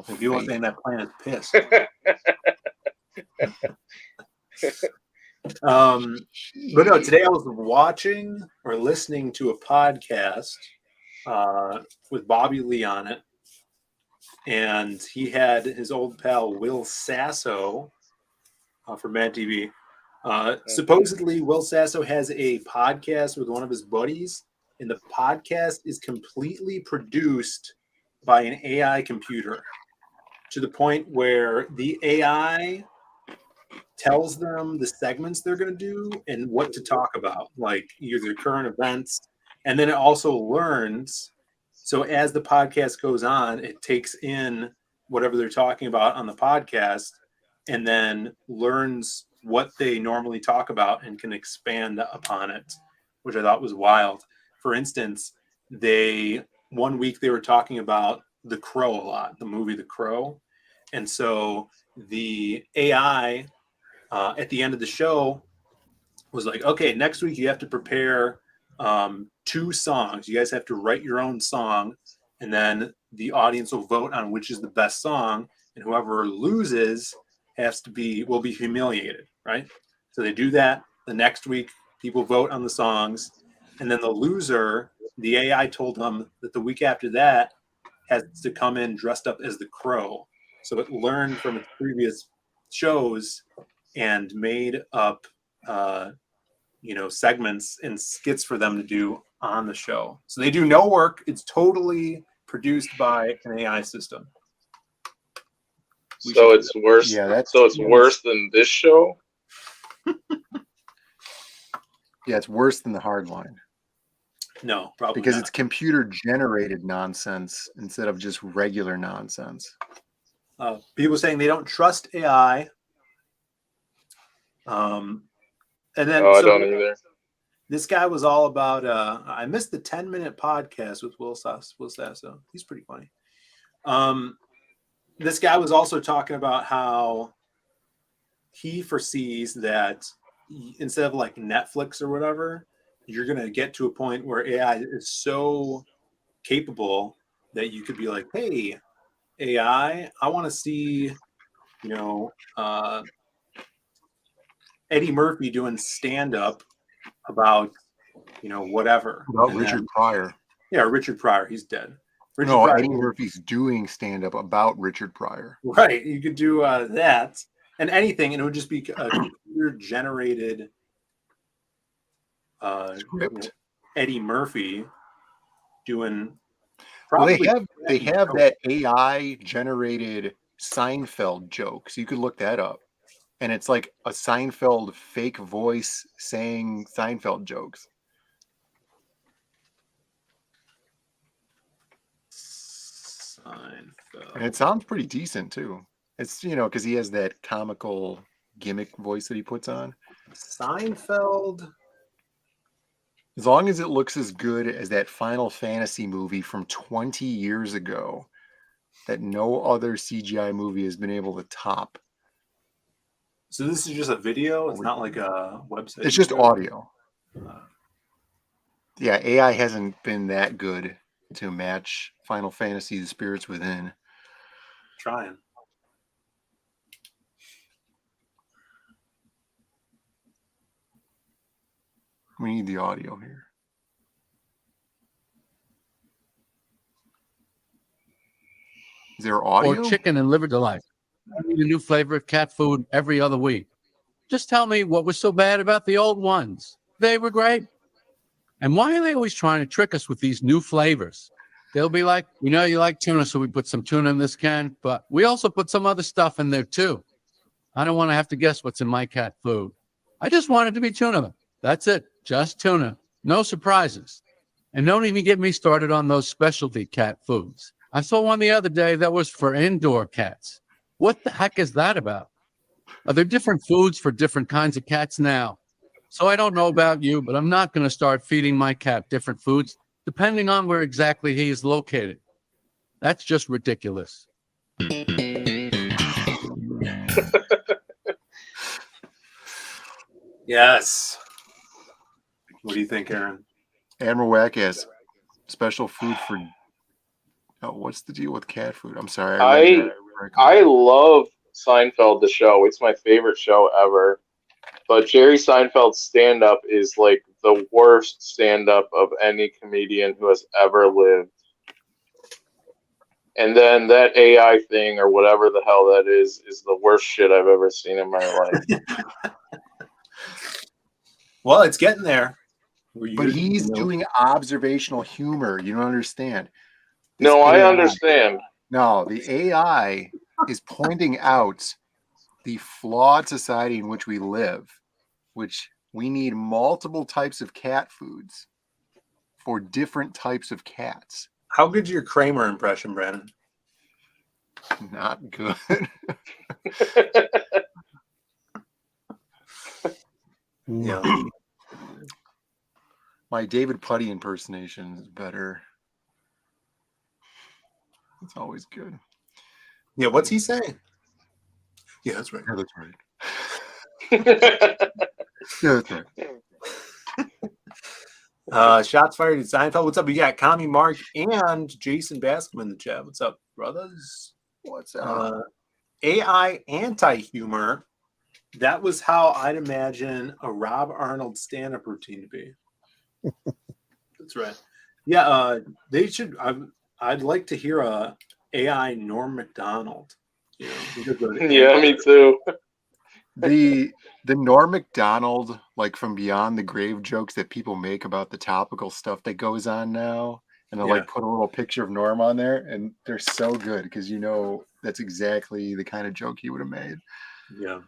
If you want saying that plant is pissed. But no, today I was watching or listening to a podcast with Bobby Lee on it. And he had his old pal Will Sasso from Mad TV. Supposedly, Will Sasso has a podcast with one of his buddies, and the podcast is completely produced by an AI computer to the point where the AI tells them the segments they're going to do and what to talk about, like either current events, and then it also learns. So as the podcast goes on, it takes in whatever they're talking about on the podcast and then learns what they normally talk about and can expand upon it, which I thought was wild. For instance, one week they were talking about The Crow a lot, the movie The Crow. And so the AI at the end of the show was like, okay, next week you have to prepare 2 songs. You guys have to write your own song, and then the audience will vote on which is the best song, and whoever loses will be humiliated, right? So they do that. The next week, people vote on the songs, and then the loser, the AI told them that the week after that has to come in dressed up as the Crow. So it learned from its previous shows and made up segments and skits for them to do on the show. So they do no work. It's totally produced by an AI system. So it's worse. Yeah, it's worse than this show. Yeah, it's worse than the Hardline. No, probably because not. It's computer generated nonsense instead of just regular nonsense. People saying they don't trust AI. And then I don't either. This guy was all about. I missed the 10-minute podcast with Will Sasso. He's pretty funny. This guy was also talking about how he foresees that instead of like Netflix or whatever, you're going to get to a point where AI is so capable that you could be like, hey, AI, I want to see, Eddie Murphy doing stand-up about, whatever. About Richard Pryor. Yeah, Richard Pryor. He's dead. No, Pryor. Eddie Murphy's doing stand-up about Richard Pryor. Right. You could do that and anything, and it would just be a computer-generated Script. Eddie Murphy doing. Well, Probably they have that AI generated Seinfeld joke, so you could look that up, and it's like a Seinfeld fake voice saying Seinfeld jokes. Seinfeld. And it sounds pretty decent too. It's because he has that comical gimmick voice that he puts on. Seinfeld. As long as it looks as good as that Final Fantasy movie from 20 years ago that no other CGI movie has been able to top. So this is just a video? It's not like a website? It's just audio. Yeah, AI hasn't been that good to match Final Fantasy The Spirits Within. Trying. We need the audio here. Is there audio? Or chicken and liver delight. I need a new flavor of cat food every other week. Just tell me what was so bad about the old ones. They were great. And why are they always trying to trick us with these new flavors? They'll be like, we know you like tuna, so we put some tuna in this can, but we also put some other stuff in there too. I don't want to have to guess what's in my cat food. I just want it to be tuna. That's it. Just tuna. No surprises. And don't even get me started on those specialty cat foods. I saw one the other day that was for indoor cats. What the heck is that about? Are there different foods for different kinds of cats now? So I don't know about you, but I'm not going to start feeding my cat different foods depending on where exactly he is located. That's just ridiculous. Yes. What do you think, Aaron? Admiral Wack has special food for. Oh, what's the deal with cat food? I'm sorry. I love Seinfeld, the show. It's my favorite show ever. But Jerry Seinfeld's stand-up is like the worst stand-up of any comedian who has ever lived. And then that AI thing, or whatever the hell that is the worst shit I've ever seen in my life. Well, it's getting there. But he's doing observational humor. You don't understand. No, I understand. No, the AI is pointing out the flawed society in which we live, which we need multiple types of cat foods for different types of cats. How good's your Kramer impression, Brandon? Not good. Yeah. My David Putty impersonation is better. It's always good. Yeah, what's he saying? Yeah, that's right. Yeah, that's right. Yeah, that's right. Shots fired at Seinfeld. What's up? We got Commie Mark and Jason Bascom in the chat. What's up, brothers? What's up? AI anti-humor. That was how I'd imagine a Rob Arnold stand-up routine to be. That's right. Yeah, they should. I'd like to hear a AI Norm Macdonald. You know, yeah, me too. The Norm Macdonald, like from Beyond the Grave jokes that people make about the topical stuff that goes on now, and they'll like put a little picture of Norm on there, and they're so good because that's exactly the kind of joke he would have made. Yeah.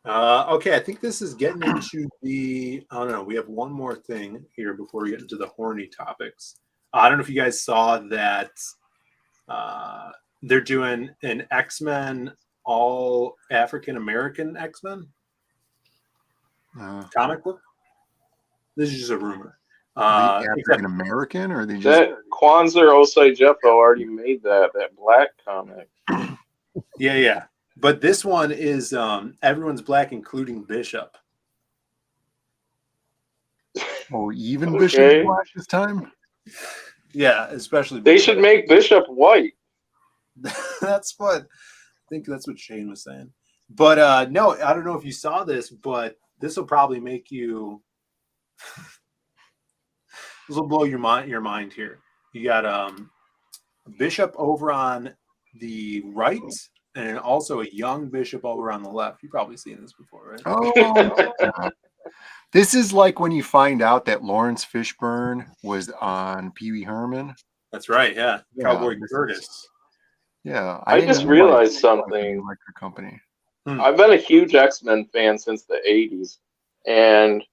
Okay, I think this is getting into the. I don't know. We have one more thing here before we get into the horny topics. I don't know if you guys saw that. They're doing an X-Men all African American X-Men comic book. This is just a rumor. African American, or they just that Kwanzaa Osei Jeffo already made that black comic. Yeah. But this one is everyone's black, including Bishop. Oh, even Bishop black this time? Yeah, especially Bishop. They should make Bishop white. That's what I think. That's what Shane was saying. But no, I don't know if you saw this, but this will probably make you. This will blow your mind here. You got Bishop over on the right, and also a young Bishop over on the left. You've probably seen this before, right? Oh, this is like when you find out that Lawrence Fishburne was on Pee Wee Herman. That's right. Yeah, Cowboy this Curtis. is- yeah, I didn't just realize realized it was an something. electric company. I've been a huge X-Men fan since the 80s, and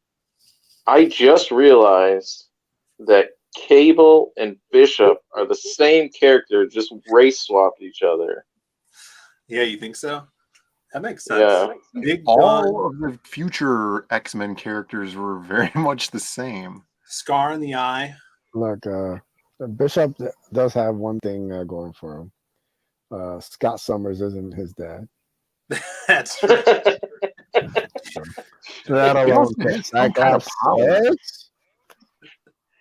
I just realized that Cable and Bishop are the same character, just race swapped each other. Yeah, you think so? That makes sense. Yeah. Big All gun, of the future X-Men characters were very much the same. scar in the eye. Look, Bishop does have one thing going for him. Scott Summers isn't his dad. That's true. That He alone also has takes some kind of power. X.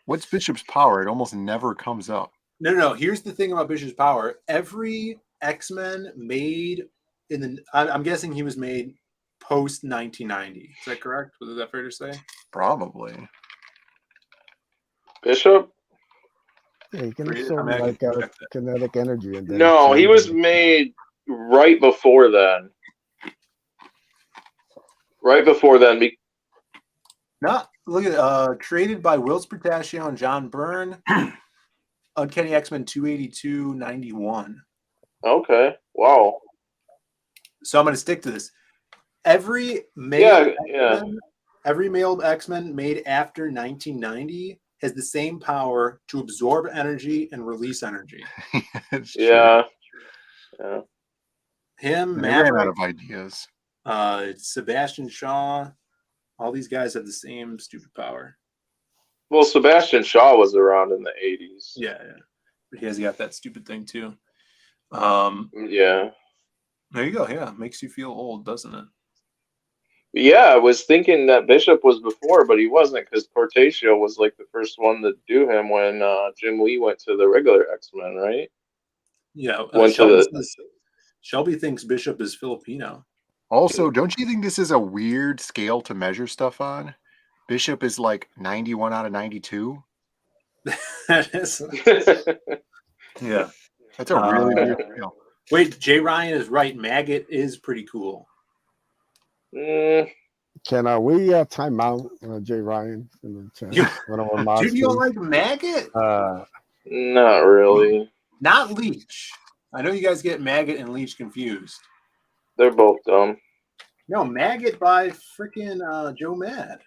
What's Bishop's power? It almost never comes up. No. Here's the thing about Bishop's power. Every X-Men made in the, I'm guessing he was made post 1990. Is that correct? Was that fair to say? Probably. Bishop? Yeah, he can Read it. absorb I mean, I can check that. kinetic energy. And then No, he change was it. made right before then. Right before then. Not look at created by Whilce Portacio and John Byrne. Uncanny X-Men 282-91. Okay. Wow. So I'm going to stick to this. Every male Yeah. every male X-Men made after 1990 has the same power to absorb energy and release energy. Yeah. Him, They ran out Maverick, of ideas. Sebastian Shaw, all these guys have the same stupid power. Well, Sebastian Shaw was around in the 80s. Yeah. But he has got that stupid thing too. Yeah. There you go. Yeah, makes you feel old, doesn't it? Yeah, I was thinking that Bishop was before, but he wasn't because Portacio was like the first one to do him when Jim Lee went to the regular X-Men, right? Yeah. Shelby thinks Bishop is Filipino. Also, don't you think this is a weird scale to measure stuff on? Bishop is like 91 out of 92. That is. Yeah. That's a really weird scale. Wait, Jay Ryan is right. Maggot is pretty cool. Can we time out Jay Ryan in the chat? One of our mods, Dude, you don't please? like Maggot? Not really. Not Leech. I know you guys get Maggot and Leech confused. They're both dumb. No, Maggot by freaking Joe Mad.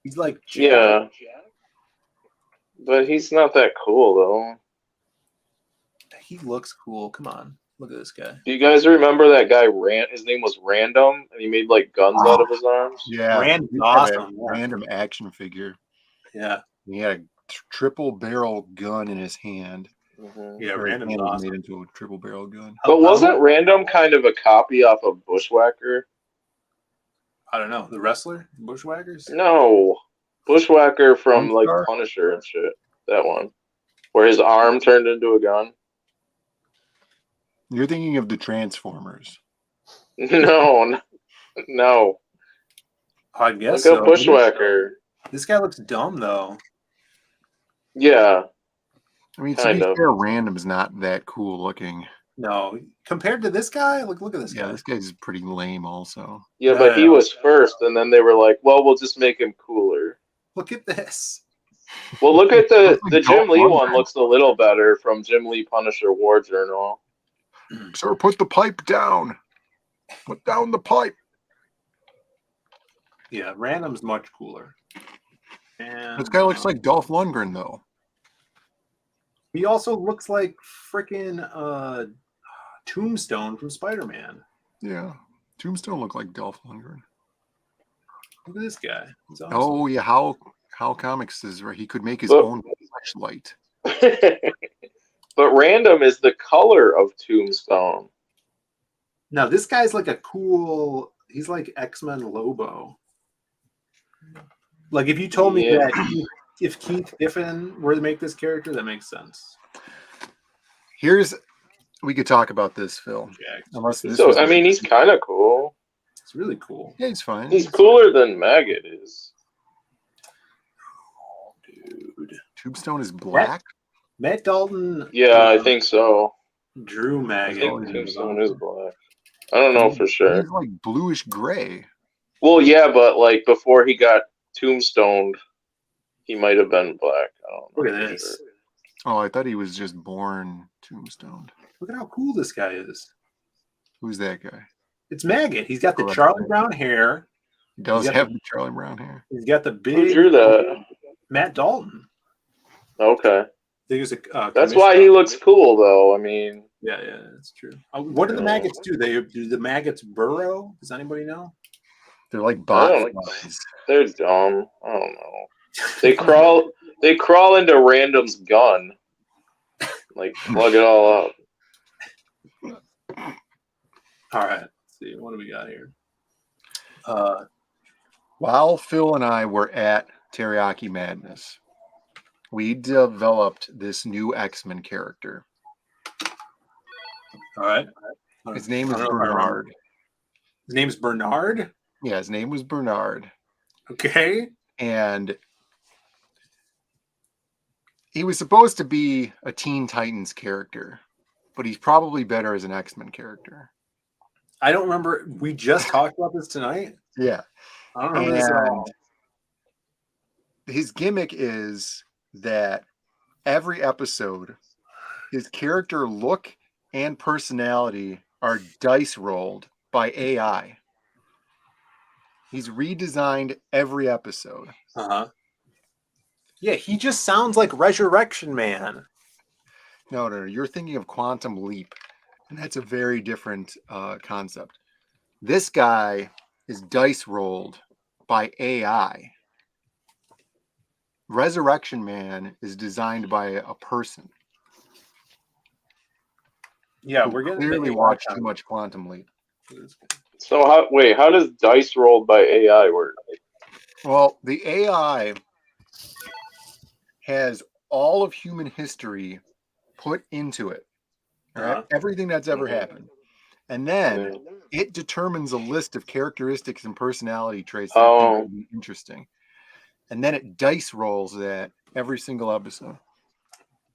He's like Jack. Yeah. But he's not that cool, though. He looks cool. Come on. Look at this guy. Do you guys remember that guy? His name was Random, and he made like guns out of his arms. Yeah, Random's he had a awesome. Yeah. random action figure. Yeah. He had a triple barrel gun in his hand. Yeah, Or his Random's hand was awesome. made into a triple barrel gun. But wasn't Random kind of a copy off of Bushwhacker? I don't know. The wrestler? Bushwhackers? No. Bushwhacker from like Star? Punisher and shit. That one. Where his arm turned into a gun. You're thinking of the Transformers. No. I guess Look so. up Bushwhacker. This guy looks dumb, though. Yeah. I mean, to Kind be of. fair, Random's not that cool looking. No. Compared to this guy, look at this Yeah, guy. this guy's pretty lame also. Yeah, but he was first, and then they were like, well, we'll just make him cooler. Look at this. Well, look at the like Jim Dolph Lee Lundgren. one looks a little better from Jim Lee Punisher War Journal. Sir, put the pipe down. Put down the pipe. Yeah, Random's much cooler. And This guy looks like Dolph Lundgren, though. he also looks like freaking Tombstone from Spider-Man. Yeah. Tombstone looked like Dolph Lundgren. Look at this guy. He's awesome. Oh, yeah. How Comics is right. He could make his But- own flashlight. But Random is the color of Tombstone. Now this guy's like a cool. He's like X-Men Lobo. Like if you told me Yeah. that if Keith Giffen were to make this character, that makes sense. We could talk about this, Phil. Jack. Unless this So was I mean, he's kind of cool. It's really cool. yeah, he's fine. He's cooler than Maggot is. Dude. Tombstone is black. Matt Dalton. Yeah, I think so. Drew I Maggot. think Tombstone is black. I don't know for sure. He's like bluish gray. Well, yeah, but like before he got tombstoned, he might have been black. I don't know. Look at for this. sure. Oh, I thought he was just born tombstoned. Look at how cool this guy is. Who's that guy? It's Maggot. He's got the Oh, Charlie Brown hair. He does He's got have the- the Charlie Brown hair. He's got the Who big drew that? Matt Dalton. Okay. I think it was a That's why he looks cool, though. I mean, Yeah, that's true. What do the maggots do? Do the maggots burrow? Does anybody know? They're like I botflies. don't, they're dumb. I don't know. They crawl. They crawl into random's gun, like plug it all up. All right. Let's see. What do we got here? While Phil and I were at Teriyaki Madness, we developed this new X-Men character. All right. His name is I don't know if I remember. Bernard. His name's Bernard. Yeah, his name was Bernard. Okay. And he was supposed to be a Teen Titans character, but he's probably better as an X-Men character. I don't remember. We just talked about this tonight. Yeah. I don't remember this at all. His gimmick is that every episode, his character look and personality are dice rolled by AI. He's redesigned every episode. Uh-huh. Yeah, he just sounds like Resurrection Man. No, you're thinking of Quantum Leap, and that's a very different concept. This guy is dice rolled by AI. Resurrection Man is designed by a person. Yeah, who we're getting clearly the AI watched concept. too much Quantum Leap. So how does dice rolled by AI work? Well, the AI has all of human history put into it. All right? Uh-huh. Everything that's ever happened. And then it determines a list of characteristics and personality traits that it thinks would be interesting. And then it dice rolls that every single episode.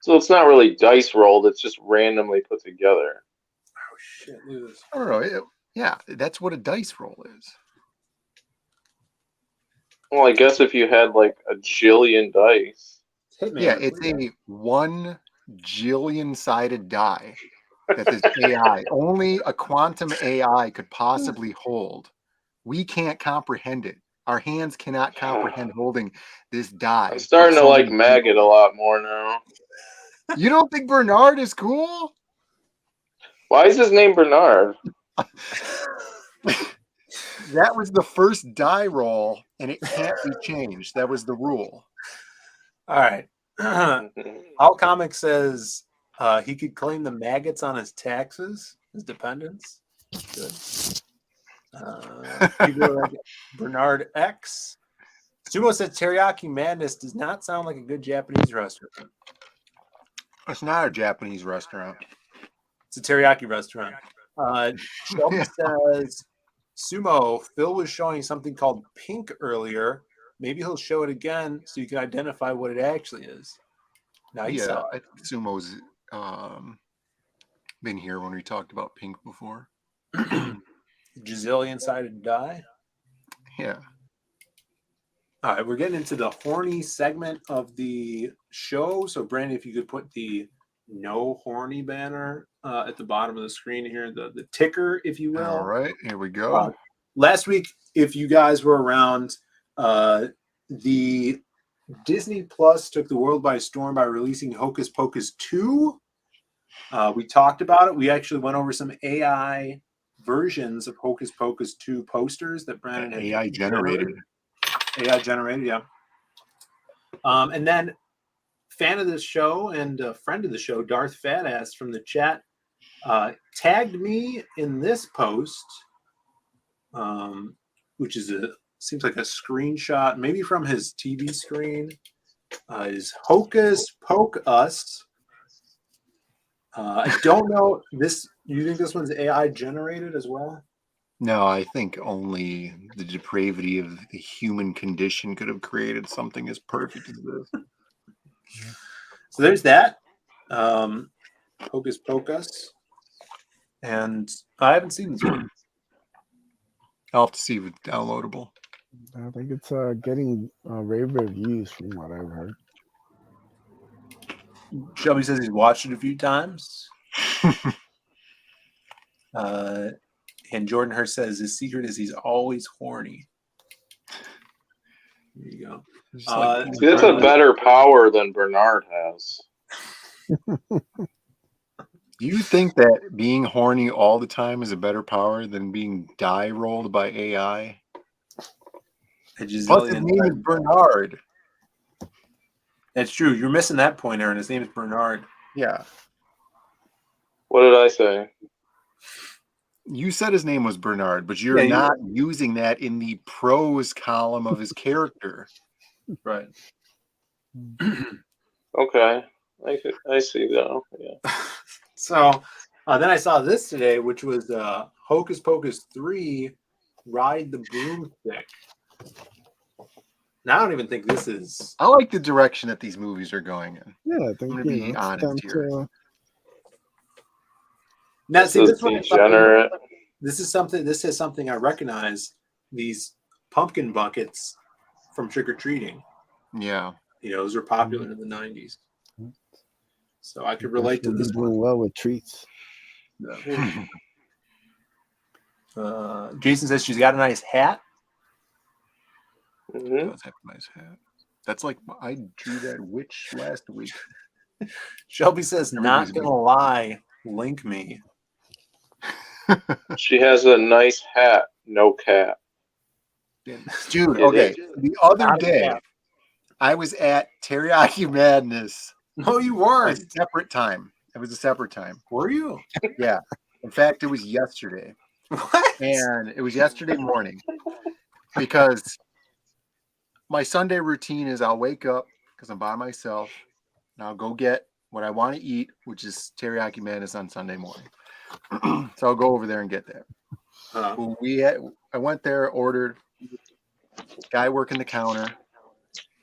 So it's not really dice rolled; it's just randomly put together. Oh shit! Look at this. I don't know. Yeah, that's what a dice roll is. Well, I guess if you had like a jillion dice. Yeah, it's a 1 jillion sided die that this AI, only a quantum AI could possibly hold. We can't comprehend it. Our hands cannot comprehend holding this die. I'm starting to like Maggot a lot more now. You don't think Bernard is cool? Why is his name Bernard? That was the first die roll, and it can't be changed. That was the rule. All right. How Comic says he could claim the maggots on his taxes, his dependents. Good. People are like Bernard X. Sumo said Teriyaki Madness does not sound like a good Japanese restaurant. It's not a Japanese restaurant. It's a teriyaki restaurant. Shelby says, Sumo, Phil was showing something called Pink earlier. Maybe he'll show it again so you can identify what it actually is. Now you saw I think Sumo's been here when we talked about Pink before. Gazillion-sided die. Yeah. All right, we're getting into the horny segment of the show. So, Brandon, if you could put the no horny banner at the bottom of the screen here, the ticker, if you will. All right, here we go. Last week, if you guys were around, the Disney Plus took the world by storm by releasing Hocus Pocus 2. We talked about it. We actually went over some AI versions of Hocus Pocus 2 posters that Brandon had AI generated. AI generated, yeah. And then fan of the show and a friend of the show, Darth Fatass from the chat, tagged me in this post, which is seems like a screenshot, maybe from his TV screen. Is Hocus Poke Us. I don't know this. You think this one's AI generated as well? No, I think only the depravity of the human condition could have created something as perfect as this. So there's that. Hocus Pocus, and I haven't seen this one. I'll have to see if it's downloadable. I think it's getting rave reviews from what I've heard. Shelby says he's watched it a few times. And Jordan Hurst says his secret is he's always horny. There you go. See, that's a better power than Bernard has. Do you think that being horny all the time is a better power than being die rolled by AI? Plus, his name is Bernard. That's true. You're missing that point, Aaron. His name is Bernard. Yeah. What did I say? You said his name was Bernard, but you're not using that in the prose column of his character. Right. Okay. I see though. Yeah. So then I saw this today, which was Hocus Pocus 3, Ride the Broomstick. Now I don't even think this is. I like the direction that these movies are going in. Yeah, I think I'm going to be honest here. Now, see, this degenerate. This is something I recognize. These pumpkin buckets from trick or treating. Yeah. Those were popular in the 90s. So I could relate to this doing well with treats. Jason says she's got a nice hat. Mm-hmm. Does have a nice hat. That's like I drew that witch last week. Shelby says, "Not gonna lie, link me." She has a nice hat, no cat. Dude, okay. The other day, I was at Teriyaki Madness. No, you weren't. A separate time. It was a separate time. Were you? Yeah. In fact, it was yesterday. What? And it was yesterday morning because my Sunday routine is I'll wake up because I'm by myself and I'll go get what I want to eat, which is Teriyaki Madness on Sunday morning. So I'll go over there and get that. I went there, ordered. Guy working the counter.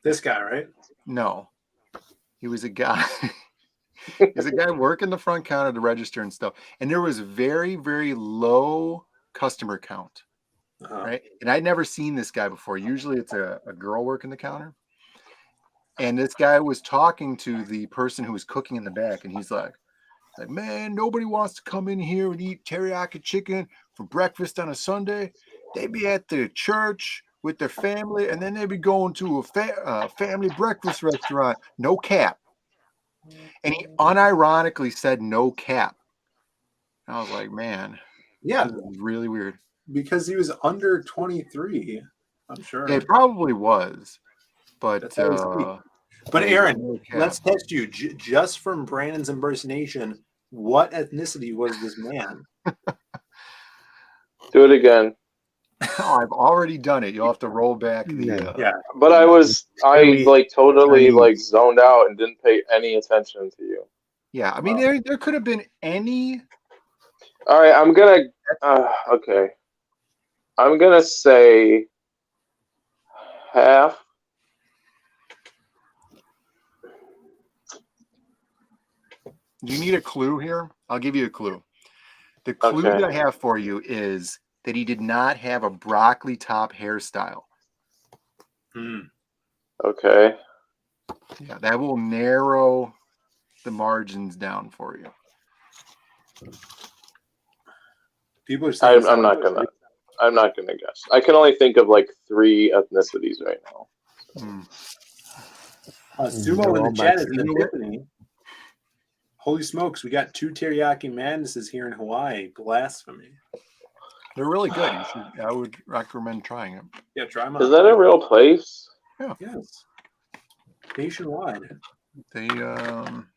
This guy, right? No. He was a guy. He's a guy working the front counter to register and stuff. And there was very, very low customer count. Right. And I'd never seen this guy before. Usually it's a girl working the counter. And this guy was talking to the person who was cooking in the back. And he's like, man, nobody wants to come in here and eat teriyaki chicken for breakfast on a Sunday. They'd be at the church with their family, and then they'd be going to a family breakfast restaurant. No cap. And he unironically said no cap. I was like, man, yeah, this is really weird. Because he was under 23, I'm sure. It probably was. But But Aaron, let's test you just from Brandon's impersonation. What ethnicity was this man? Do it again. Oh, I've already done it. You'll have to roll back the. Yeah. But I totally zoned out and didn't pay any attention to you. Yeah, I mean there could have been any. All right, I'm gonna. Okay. I'm gonna say half. Do you need a clue here? I'll give you a clue. The clue that I have for you is that he did not have a broccoli top hairstyle. Okay. Yeah, that will narrow the margins down for you. People are saying I'm not gonna guess. I can only think of like 3 ethnicities right now. Sumo in the chat is in Epiphany. Holy smokes, we got 2 teriyaki madnesses here in Hawaii. Blasphemy. They're really good. I would recommend trying them. Yeah, try them out. Is that a real place? Yeah. Yes. Nationwide. They don't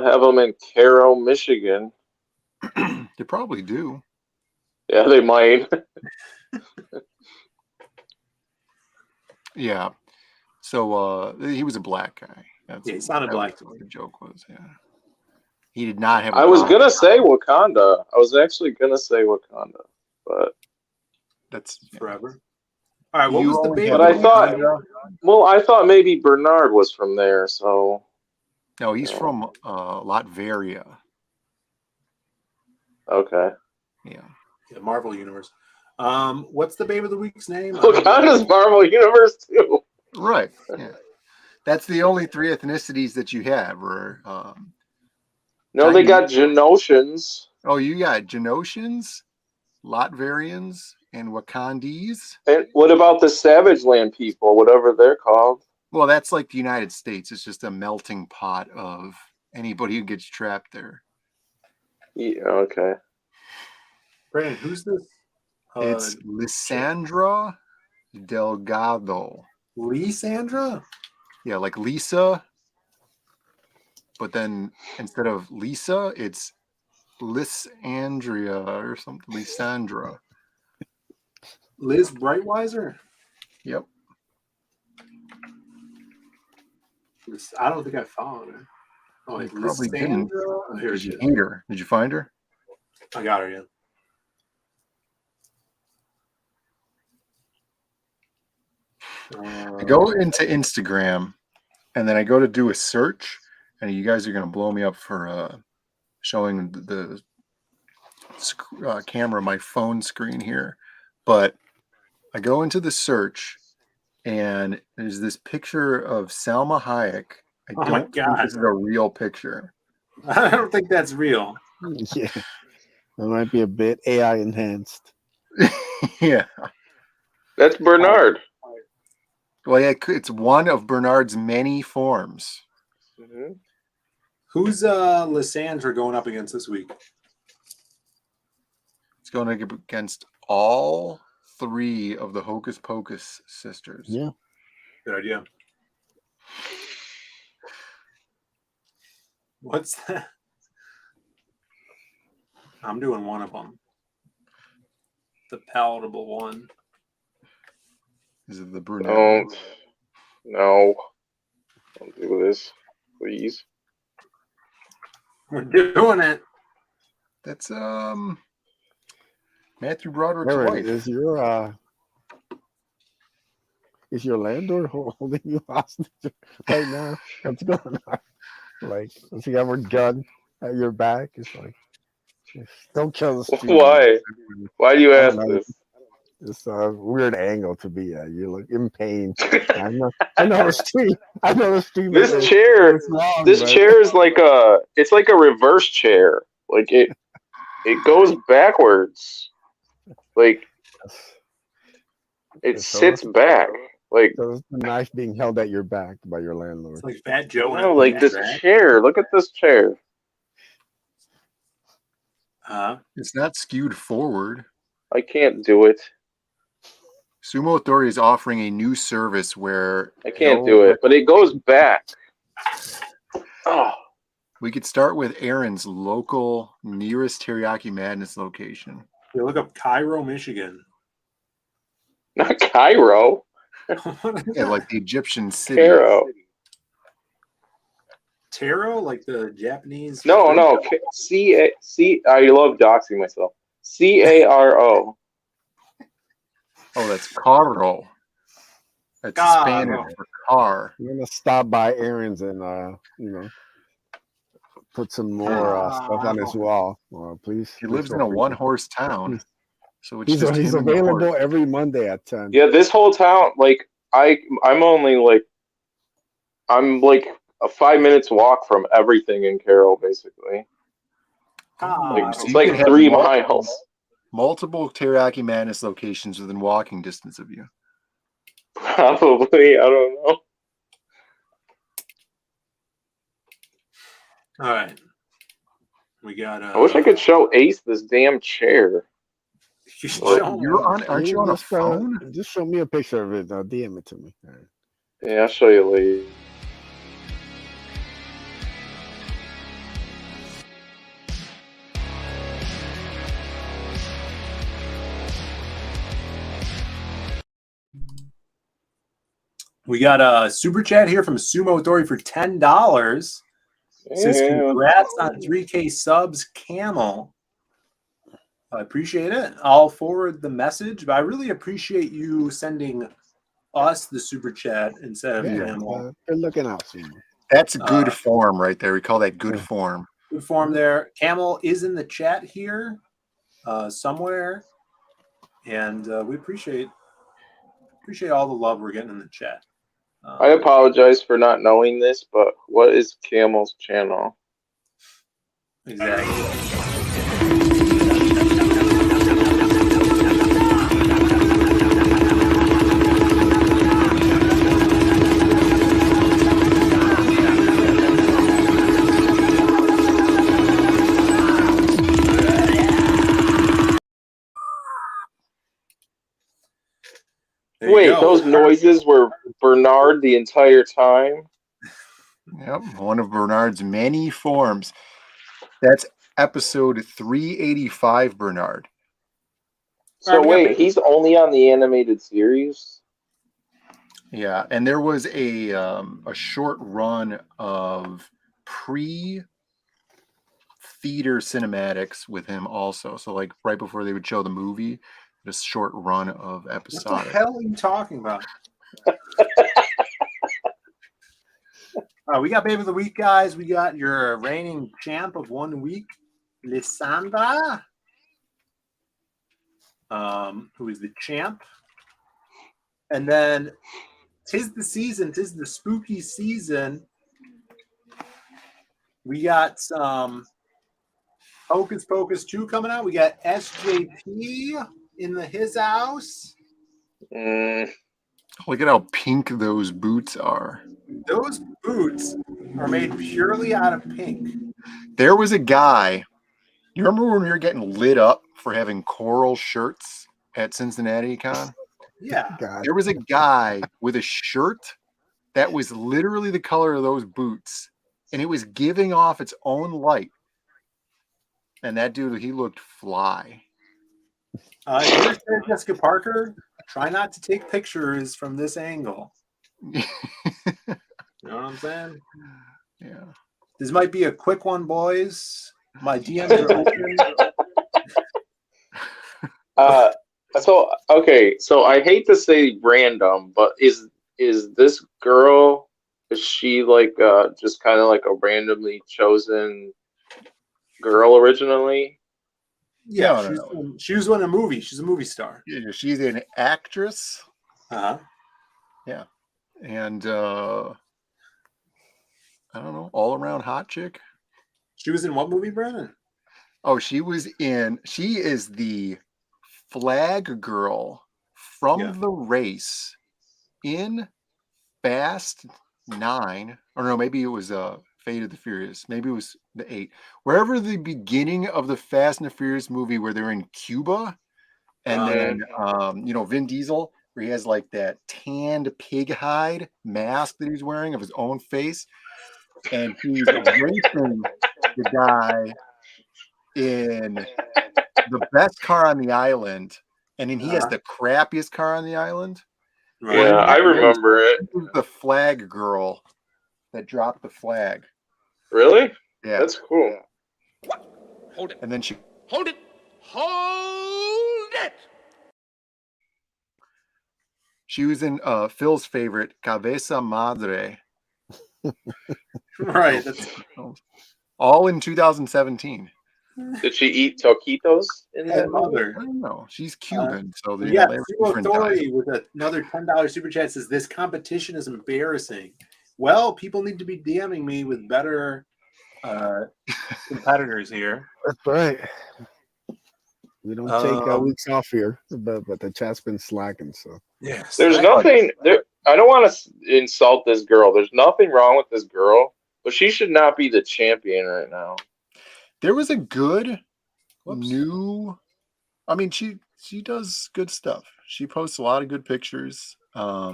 have them in Cairo, Michigan. They probably do. Yeah, they might. Yeah. So he was a black guy. He sounded black. What the joke was, yeah. He did not have. I was gonna say Wakanda. I was actually gonna say Wakanda, but that's forever. All right, what was the band? But I thought maybe Bernard was from there. So No, he's from Latveria. Okay. Yeah. Yeah, Marvel Universe. What's the Babe of the Week's name? Wakanda's Marvel Universe too. Right. Yeah. That's the only 3 ethnicities that you have. Or no, they Chinese. got Genosians. Oh, you got Genosians, Latverians, and Wakandese. And what about the Savage Land people, whatever they're called? Well, that's like the United States. It's just a melting pot of anybody who gets trapped there. Yeah, okay. Brandon, who's this? It's Lissandra Delgado. Lissandra? Yeah, like Lisa. But then instead of Lisa, it's Lysandria or something. Lysandra. Liz Brightweiser? Yep. I don't think I followed her. Oh, You wait, probably Lissandra? didn't. Oh, here Did she you is. hate her? Did you find her? I got her, yeah. I go into Instagram and then I go to do a search, and you guys are going to blow me up for showing the camera my phone screen here. But I go into the search and there's this picture of Salma Hayek. I Oh my don't think God. this is a real picture. I don't think that's real. Yeah. It might be a bit AI enhanced. Yeah. That's Bernard. Well, yeah, it's one of Bernard's many forms. Mm-hmm. Who's Lissandra going up against this week? It's going against all 3 of the Hocus Pocus sisters. Yeah. Good idea. What's that? I'm doing one of them. The palatable one. Is it the brunette? No. Don't do this, please. We're doing it. That's Matthew Broderick's Aaron, wife. is your landlord holding you hostage right now? What's going on? Like, does he have a gun at your back? It's like, don't kill the streamer. Why? Why do you ask this? It's a weird angle to be at. You look in pain. I know the stream. I know the stream. This chair. This chair is like it's like a reverse chair. Like it goes backwards. Like it sits back. Like so it's the knife being held at your back by your landlord. It's like Fat Joe. No, like this chair. Look at this chair. It's not skewed forward. I can't do it. Sumo Authority is offering a new service where I can't do it, but it goes back. Oh. We could start with Aaron's local nearest Teriyaki Madness location. You look up Cairo, Michigan. Not Cairo. Yeah, like the Egyptian city. Cairo. Taro, like the Japanese. No. C. I love doxing myself. Caro. Oh, that's Caro. That's Spanish for car. I'm gonna stop by Aaron's and put some more stuff on his wall. Please. He lives in a one-horse town, so it's he's just available every Monday at 10. Yeah, this whole town, like I'm like a 5 minutes walk from everything in Carroll, basically. It's like 3 miles. Multiple Teriyaki Madness locations within walking distance of you. Probably, I don't know. All right, we got. I wish I could show Ace this damn chair. Aren't you on a phone? Just show me a picture of it. DM it to me. Right. Yeah, I'll show you later. We got a super chat here from Sumo Authority for $10. Says congrats on 3K subs, Camel. I appreciate it. I'll forward the message, but I really appreciate you sending us the super chat instead of Camel. Good looking out, Sumo. That's good form right there. We call that good form. Good form there. Camel is in the chat here somewhere, and we appreciate all the love we're getting in the chat. I apologize for not knowing this, but what is Camel's channel? Exactly. Wait, those noises were Bernard the entire time? Yep, one of Bernard's many forms. That's episode 385, Bernard. So wait, he's only on the animated series? Yeah, and there was a short run of pre-theater cinematics with him also. So like right before they would show the movie, this short run of episodic. What the hell are you talking about? We got Baby of the Week, guys. We got your reigning champ of 1 week, Lysandra, who is the champ. And then, 'tis the season, 'tis the spooky season. We got some Hocus Pocus 2 coming out. We got SJP in his house. Look at how pink those boots are. Those boots are made purely out of pink. There was a guy, you remember when we were getting lit up for having coral shirts at Cincinnati Con? Yeah. There was a guy with a shirt that was literally the color of those boots, and it was giving off its own light. And that dude, he looked fly. Here's Jessica Parker. Try not to take pictures from this angle. You know what I'm saying? Yeah. This might be a quick one, boys. My DMs are open. So I hate to say random, but is this girl, is she like just kind of like a randomly chosen girl originally? Yeah, she was in a movie. She's a movie star. Yeah, she's an actress. Uh-huh. Yeah. And I don't know, all around hot chick. She was in what movie, Brandon? Oh, she is the flag girl from the race in Fast 9. Or no, maybe it was Fate of the Furious. Maybe it was the 8. Wherever the beginning of the Fast and the Furious movie where they're in Cuba, and then Vin Diesel, where he has like that tanned pig hide mask that he's wearing of his own face, and he's racing the guy in the best car on the island, and then he has the crappiest car on the island. Yeah, I remember it. The flag girl that dropped the flag. Really? Yeah, that's cool. Hold it. And then she Hold it. Hold it. She was in Phil's favorite, Cabeza Madre. Right. All in 2017. Did she eat taquitos in that movie? I don't know. She's Cuban, so they yeah. have Sumo Authority with another $10 super chat says this competition is embarrassing. Well, people need to be DMing me with better competitors here. That's right. We don't take weeks off here, but the chat's been slacking. So yes, there's nothing there. I don't want to insult this girl. There's nothing wrong with this girl, but she should not be the champion right now. There was a good new. I mean, she does good stuff. She posts a lot of good pictures. I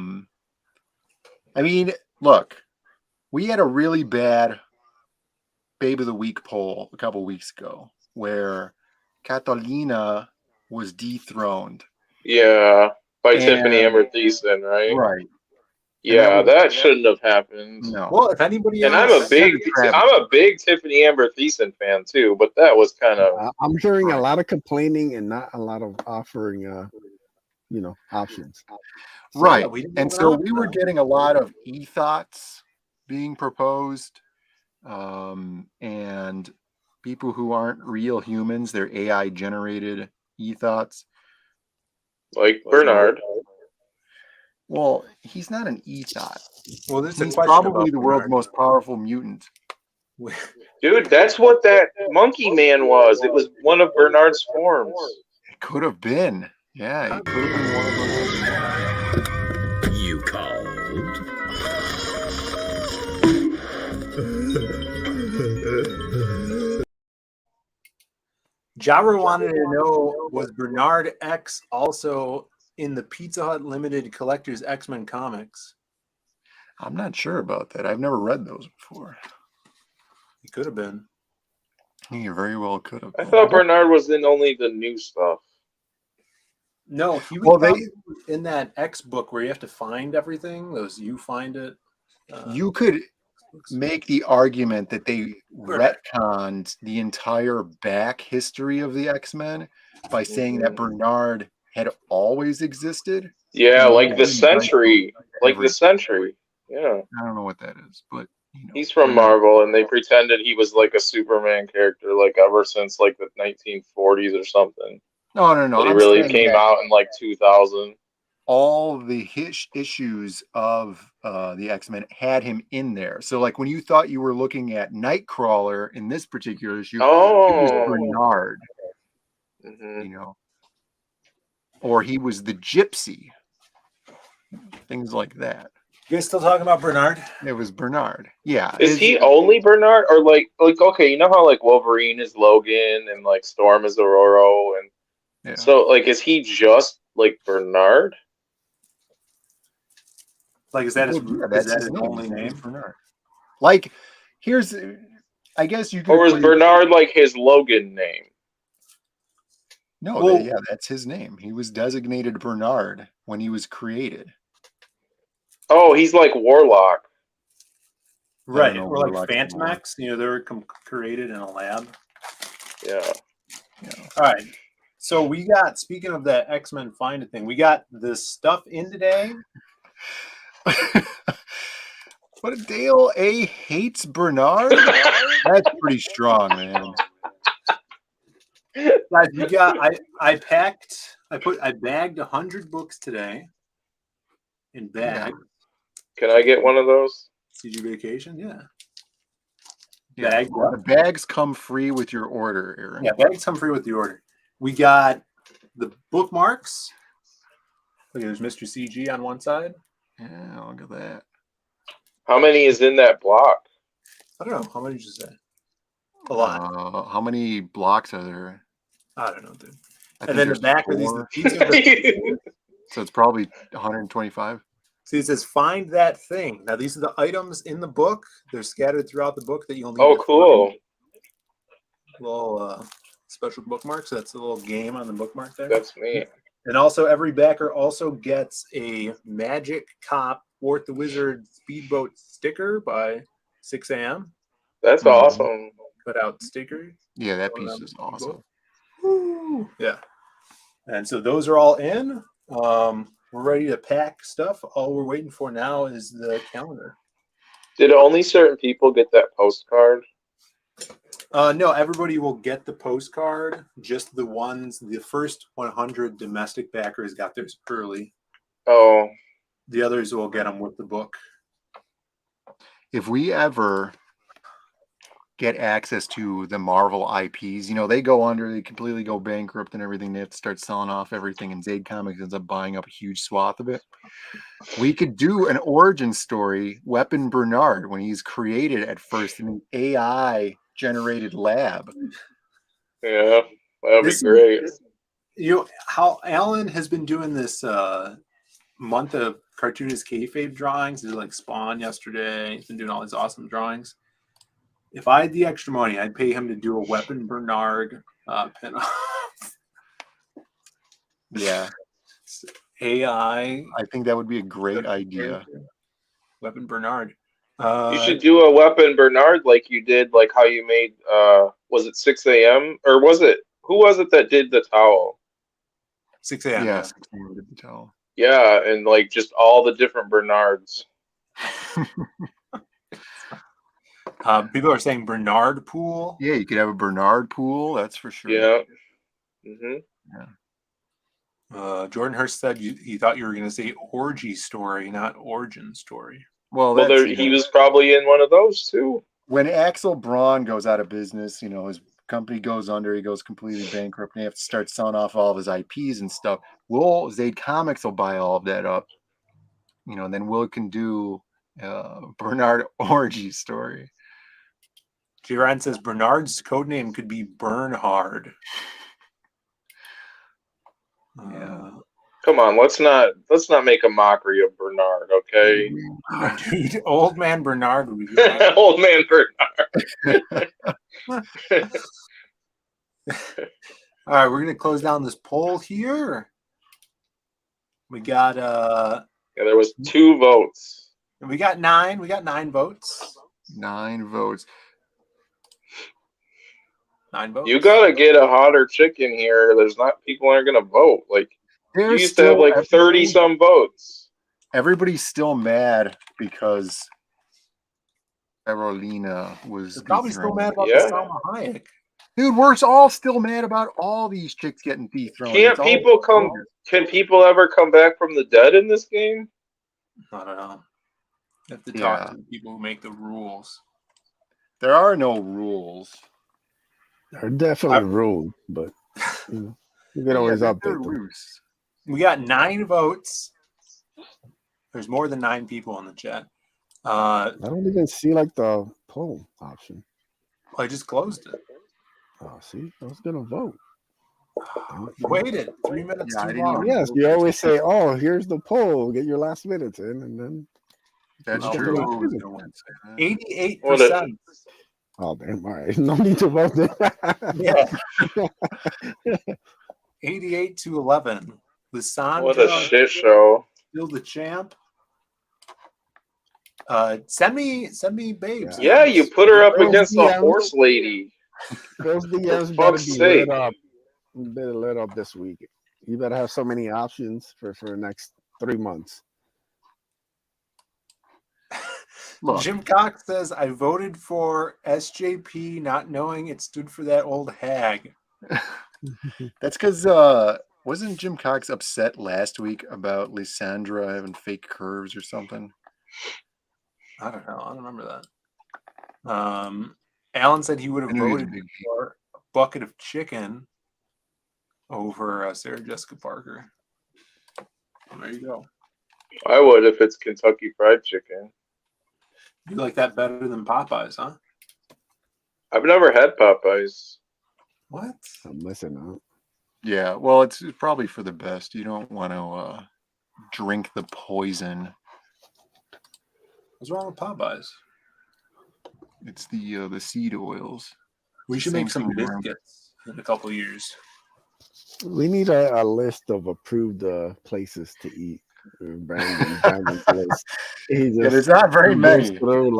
mean, look, we had a really bad Babe of the Week poll a couple weeks ago where Catalina was dethroned. Yeah, by Tiffany Amber Thiessen, right? Right. Yeah, that shouldn't have happened. No. Well, if anybody and else, I'm a big Tiffany Amber Thiessen fan too, but that was kind of. I'm hearing a lot of complaining and not a lot of offering, options. Right. And so we were getting a lot of e-thoughts being proposed, and people who aren't real humans, they're AI generated e-thoughts. Like Bernard. Well, he's not an e-thought. Well, there's a He's question probably about the world's Bernard. most powerful mutant. Dude, that's what that monkey man was. It was one of Bernard's forms. It could have been. Yeah, it could have been one of those. You called? Jabra wanted to know, was Bernard X also in the Pizza Hut Limited Collector's X-Men comics? I'm not sure about that. I've never read those before. He could have been. He very well could have I been. thought Bernard was in only the new stuff. No, he was Well, probably in that X book where you have to find everything. Those you find it. You could make the argument that they retconned the entire back history of the X-Men by saying that Bernard had always existed. Yeah, And like he the didn't Century. Like every- the Century. Yeah. I don't know what that is, but He's from Marvel, and they pretended he was like a Superman character, like ever since like the 1940s or something. No. But he I'm really saying came that out in like 2000. all the issues of the X-Men had him in there. So, like when you thought you were looking at Nightcrawler in this particular issue, it was Bernard. You know, or he was the Gypsy. Things like that. You guys still talking about Bernard? It was Bernard. Yeah. Is he only Bernard, or like okay, you know how like Wolverine is Logan and like Storm is Aurora, and so like is he just like Bernard? Like is that his, that's is that his his only name? Bernard. Like, here's, I guess you could. Or was Bernard like his Logan name? No, that's his name. He was designated Bernard when he was created. Oh, he's like Warlock. Right, or like Phantom X. You know, they were created in a lab. Yeah. All right. So we got, speaking of that X-Men Find It thing, we got this stuff in today. But Dale A hates Bernard? That's pretty strong, man. Guys, we got, I bagged 100 books today in bag. Can I get one of those? CG Vacation? Yeah. Bag, the bags come free with your order, Aaron. Yeah, bags come free with the order. We got the bookmarks. Look, there's Mr. CG on one side. Yeah, look at that. How many is in that block? I don't know. How many did you say? A lot. How many blocks are there? I don't know, dude. And then the back of these pieces. So it's probably 125. See, it says find that thing. Now, these are the items in the book. They're scattered throughout the book that you'll need. Oh, cool. Little special bookmarks. So that's a little game on the bookmark there. That's me. And also, every backer also gets a Magic Cop Wart the Wizard Speedboat sticker by 6 a.m. That's awesome. Cut out sticker. Yeah, that piece is awesome. Woo. Yeah. And so those are all in. We're ready to pack stuff. All we're waiting for now is the calendar. Did only certain people get that postcard? No, everybody will get the postcard. Just the first 100 domestic backers got theirs early. Oh. The others will get them with the book. If we ever get access to the Marvel IPs, they completely go bankrupt and everything. They have to start selling off everything, and Zaid Comics ends up buying up a huge swath of it. We could do an origin story, Weapon Bernard, when he's created at first in an AI generated lab. Yeah, that'd be great. How Alan has been doing this month of cartoonist kayfabe drawings. He did like Spawn yesterday. He's been doing all these awesome drawings. If I had the extra money, I'd pay him to do a Weapon Bernard pin-off. Yeah. AI. I think that would be a great idea. Weapon Bernard. You should do a Weapon Bernard like you did, like how you made, was it 6 a.m.? Or was it, who was it that did the towel? 6 a.m. Yeah, 6 a.m. did the towel. Yeah, and like just all the different Bernards. People are saying Bernard Pool. Yeah, you could have a Bernard Pool. That's for sure. Yeah. Mm-hmm. Yeah. Jordan Hurst said he thought you were going to say orgy story, not origin story. Well, he was probably in one of those too. When Axel Braun goes out of business, his company goes under, he goes completely bankrupt, and they have to start selling off all of his IPs and stuff. Zaid Comics will buy all of that up, and then Will can do Bernard orgy story. J. Ryan says Bernard's code name could be Bernhard. Yeah. Come on, let's not make a mockery of Bernard, okay? Dude, old man Bernard would be good. Old man Bernard. All right, we're gonna close down this poll here. We got there was 2 votes. We got 9. We got 9 votes. 9 votes. 9 votes. You gotta get a hotter chick in here. People aren't gonna vote. Like you used to have like 30 some votes. Everybody's still mad because Carolina was. They're probably still mad about the Salma Hayek. Dude, we're all still mad about all these chicks getting dethroned. Can people ever come back from the dead in this game? I don't know. You have to talk to the people who make the rules. There are no rules. There are definitely rules, but you can always update them. We got 9 votes. There's more than 9 people in the chat. I don't even see the poll option. I just closed it. Oh, see, I was gonna vote. You waited 3 minutes too long. Yes, you always say, "Oh, here's the poll. Get your last minutes in," and then that's true. 88%. Oh, damn! All right, no need to vote. Yeah. 88-11. Lissandra. What a shit show. Still the champ. Send me babes. Yeah, you put her up against a horse lady. Those DMs better be lit up. Better lit up this week. You better have so many options for the next 3 months. Look. Jim Cox says, I voted for SJP not knowing it stood for that old hag. That's because wasn't Jim Cox upset last week about Lysandra having fake curves or something? I don't know. I don't remember that. Alan said he would have voted for a bucket of chicken over Sarah Jessica Parker. Well, there you go. I would if it's Kentucky Fried Chicken. You like that better than Popeyes, huh? I've never had Popeyes. What? I'm missing out. Yeah, well, it's probably for the best. You don't want to drink the poison. What's wrong with Popeyes? It's the seed oils. We should make some biscuits in a couple years. We need a list of approved places to eat. Brandon's list. There's not very many. Through,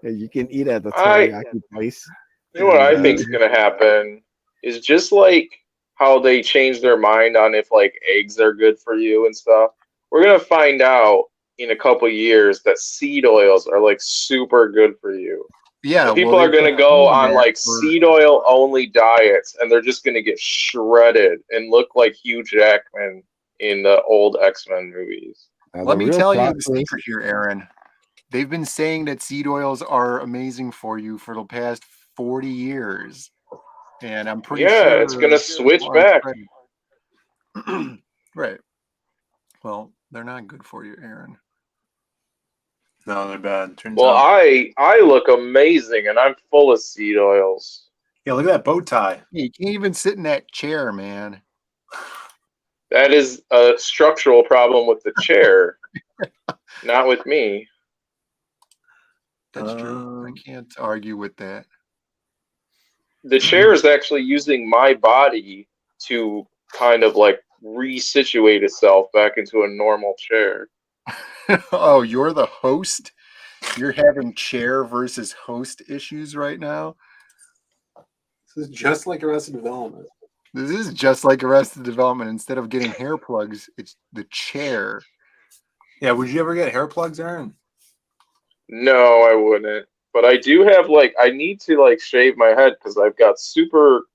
you can eat at the teriyaki place. You know what I think is going to happen is just like how they change their mind on if eggs are good for you and stuff. We're going to find out in a couple years that seed oils are super good for you. Yeah, so people are going to go on seed oil only diets, and they're just going to get shredded and look like Hugh Jackman in the old X-Men movies. Let me tell you the secret here, Aaron. They've been saying that seed oils are amazing for you for the past 40 years. And I'm pretty sure it's going to switch back. Right. Well, they're not good for you, Aaron. No, they're bad. Turns out. I look amazing, and I'm full of seed oils. Yeah, look at that bow tie. You can't even sit in that chair, man. That is a structural problem with the chair, not with me. That's true. I can't argue with that. The chair is actually using my body to kind of resituate itself back into a normal chair. Oh, you're the host? You're having chair versus host issues right now? This is just like Arrested Development. This is just like Arrested Development. Instead of getting hair plugs, it's the chair. Yeah, would you ever get hair plugs, Aaron? No, I wouldn't. But I do have I need to shave my head because I've got super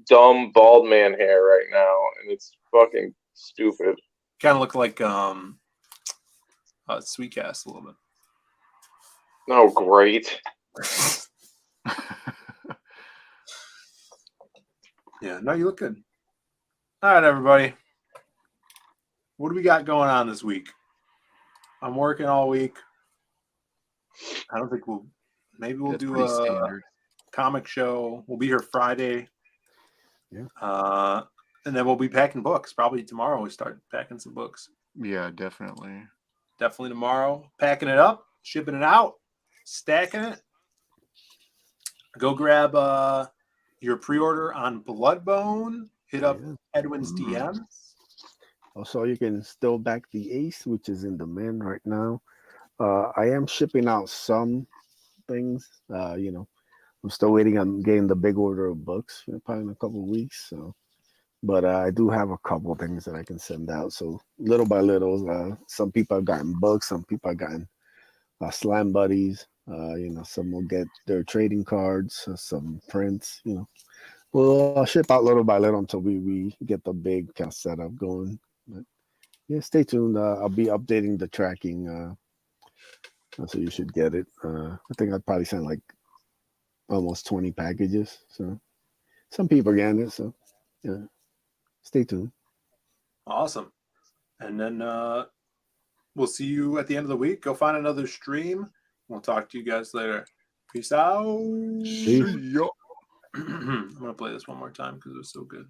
dumb bald man hair right now, and it's fucking stupid. Kind of look like Sweetcast a little bit. Oh, great. Yeah, no, you look good. All right, everybody. What do we got going on this week? I'm working all week. I don't think maybe we'll do a standard comic show. We'll be here Friday. Yeah. And then we'll be packing books. Probably tomorrow we start packing some books. Yeah, definitely. Definitely tomorrow. Packing it up, shipping it out, stacking it. Go grab your pre-order on Bloodbone. Hit up Edwin's DM. Also, you can still back the Ace, which is in demand right now. I am shipping out some things. I'm still waiting on getting the big order of books, probably in a couple of weeks. So, but I do have a couple of things that I can send out. So little by little, some people have gotten books, some people have gotten slam buddies. Some will get their trading cards, some prints. We'll ship out little by little until we get the big kind of setup going. But yeah, stay tuned. I'll be updating the tracking. So you should get it. I think I'd probably send almost 20 packages. So some people are getting it. So yeah, stay tuned. Awesome. And then we'll see you at the end of the week. Go find another stream. We'll talk to you guys later. Peace out. I'm going to play this one more time because it was so good.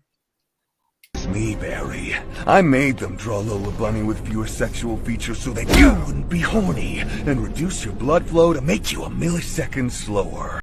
It's me, Barry. I made them draw Lola Bunny with fewer sexual features so that you wouldn't be horny and reduce your blood flow to make you a millisecond slower.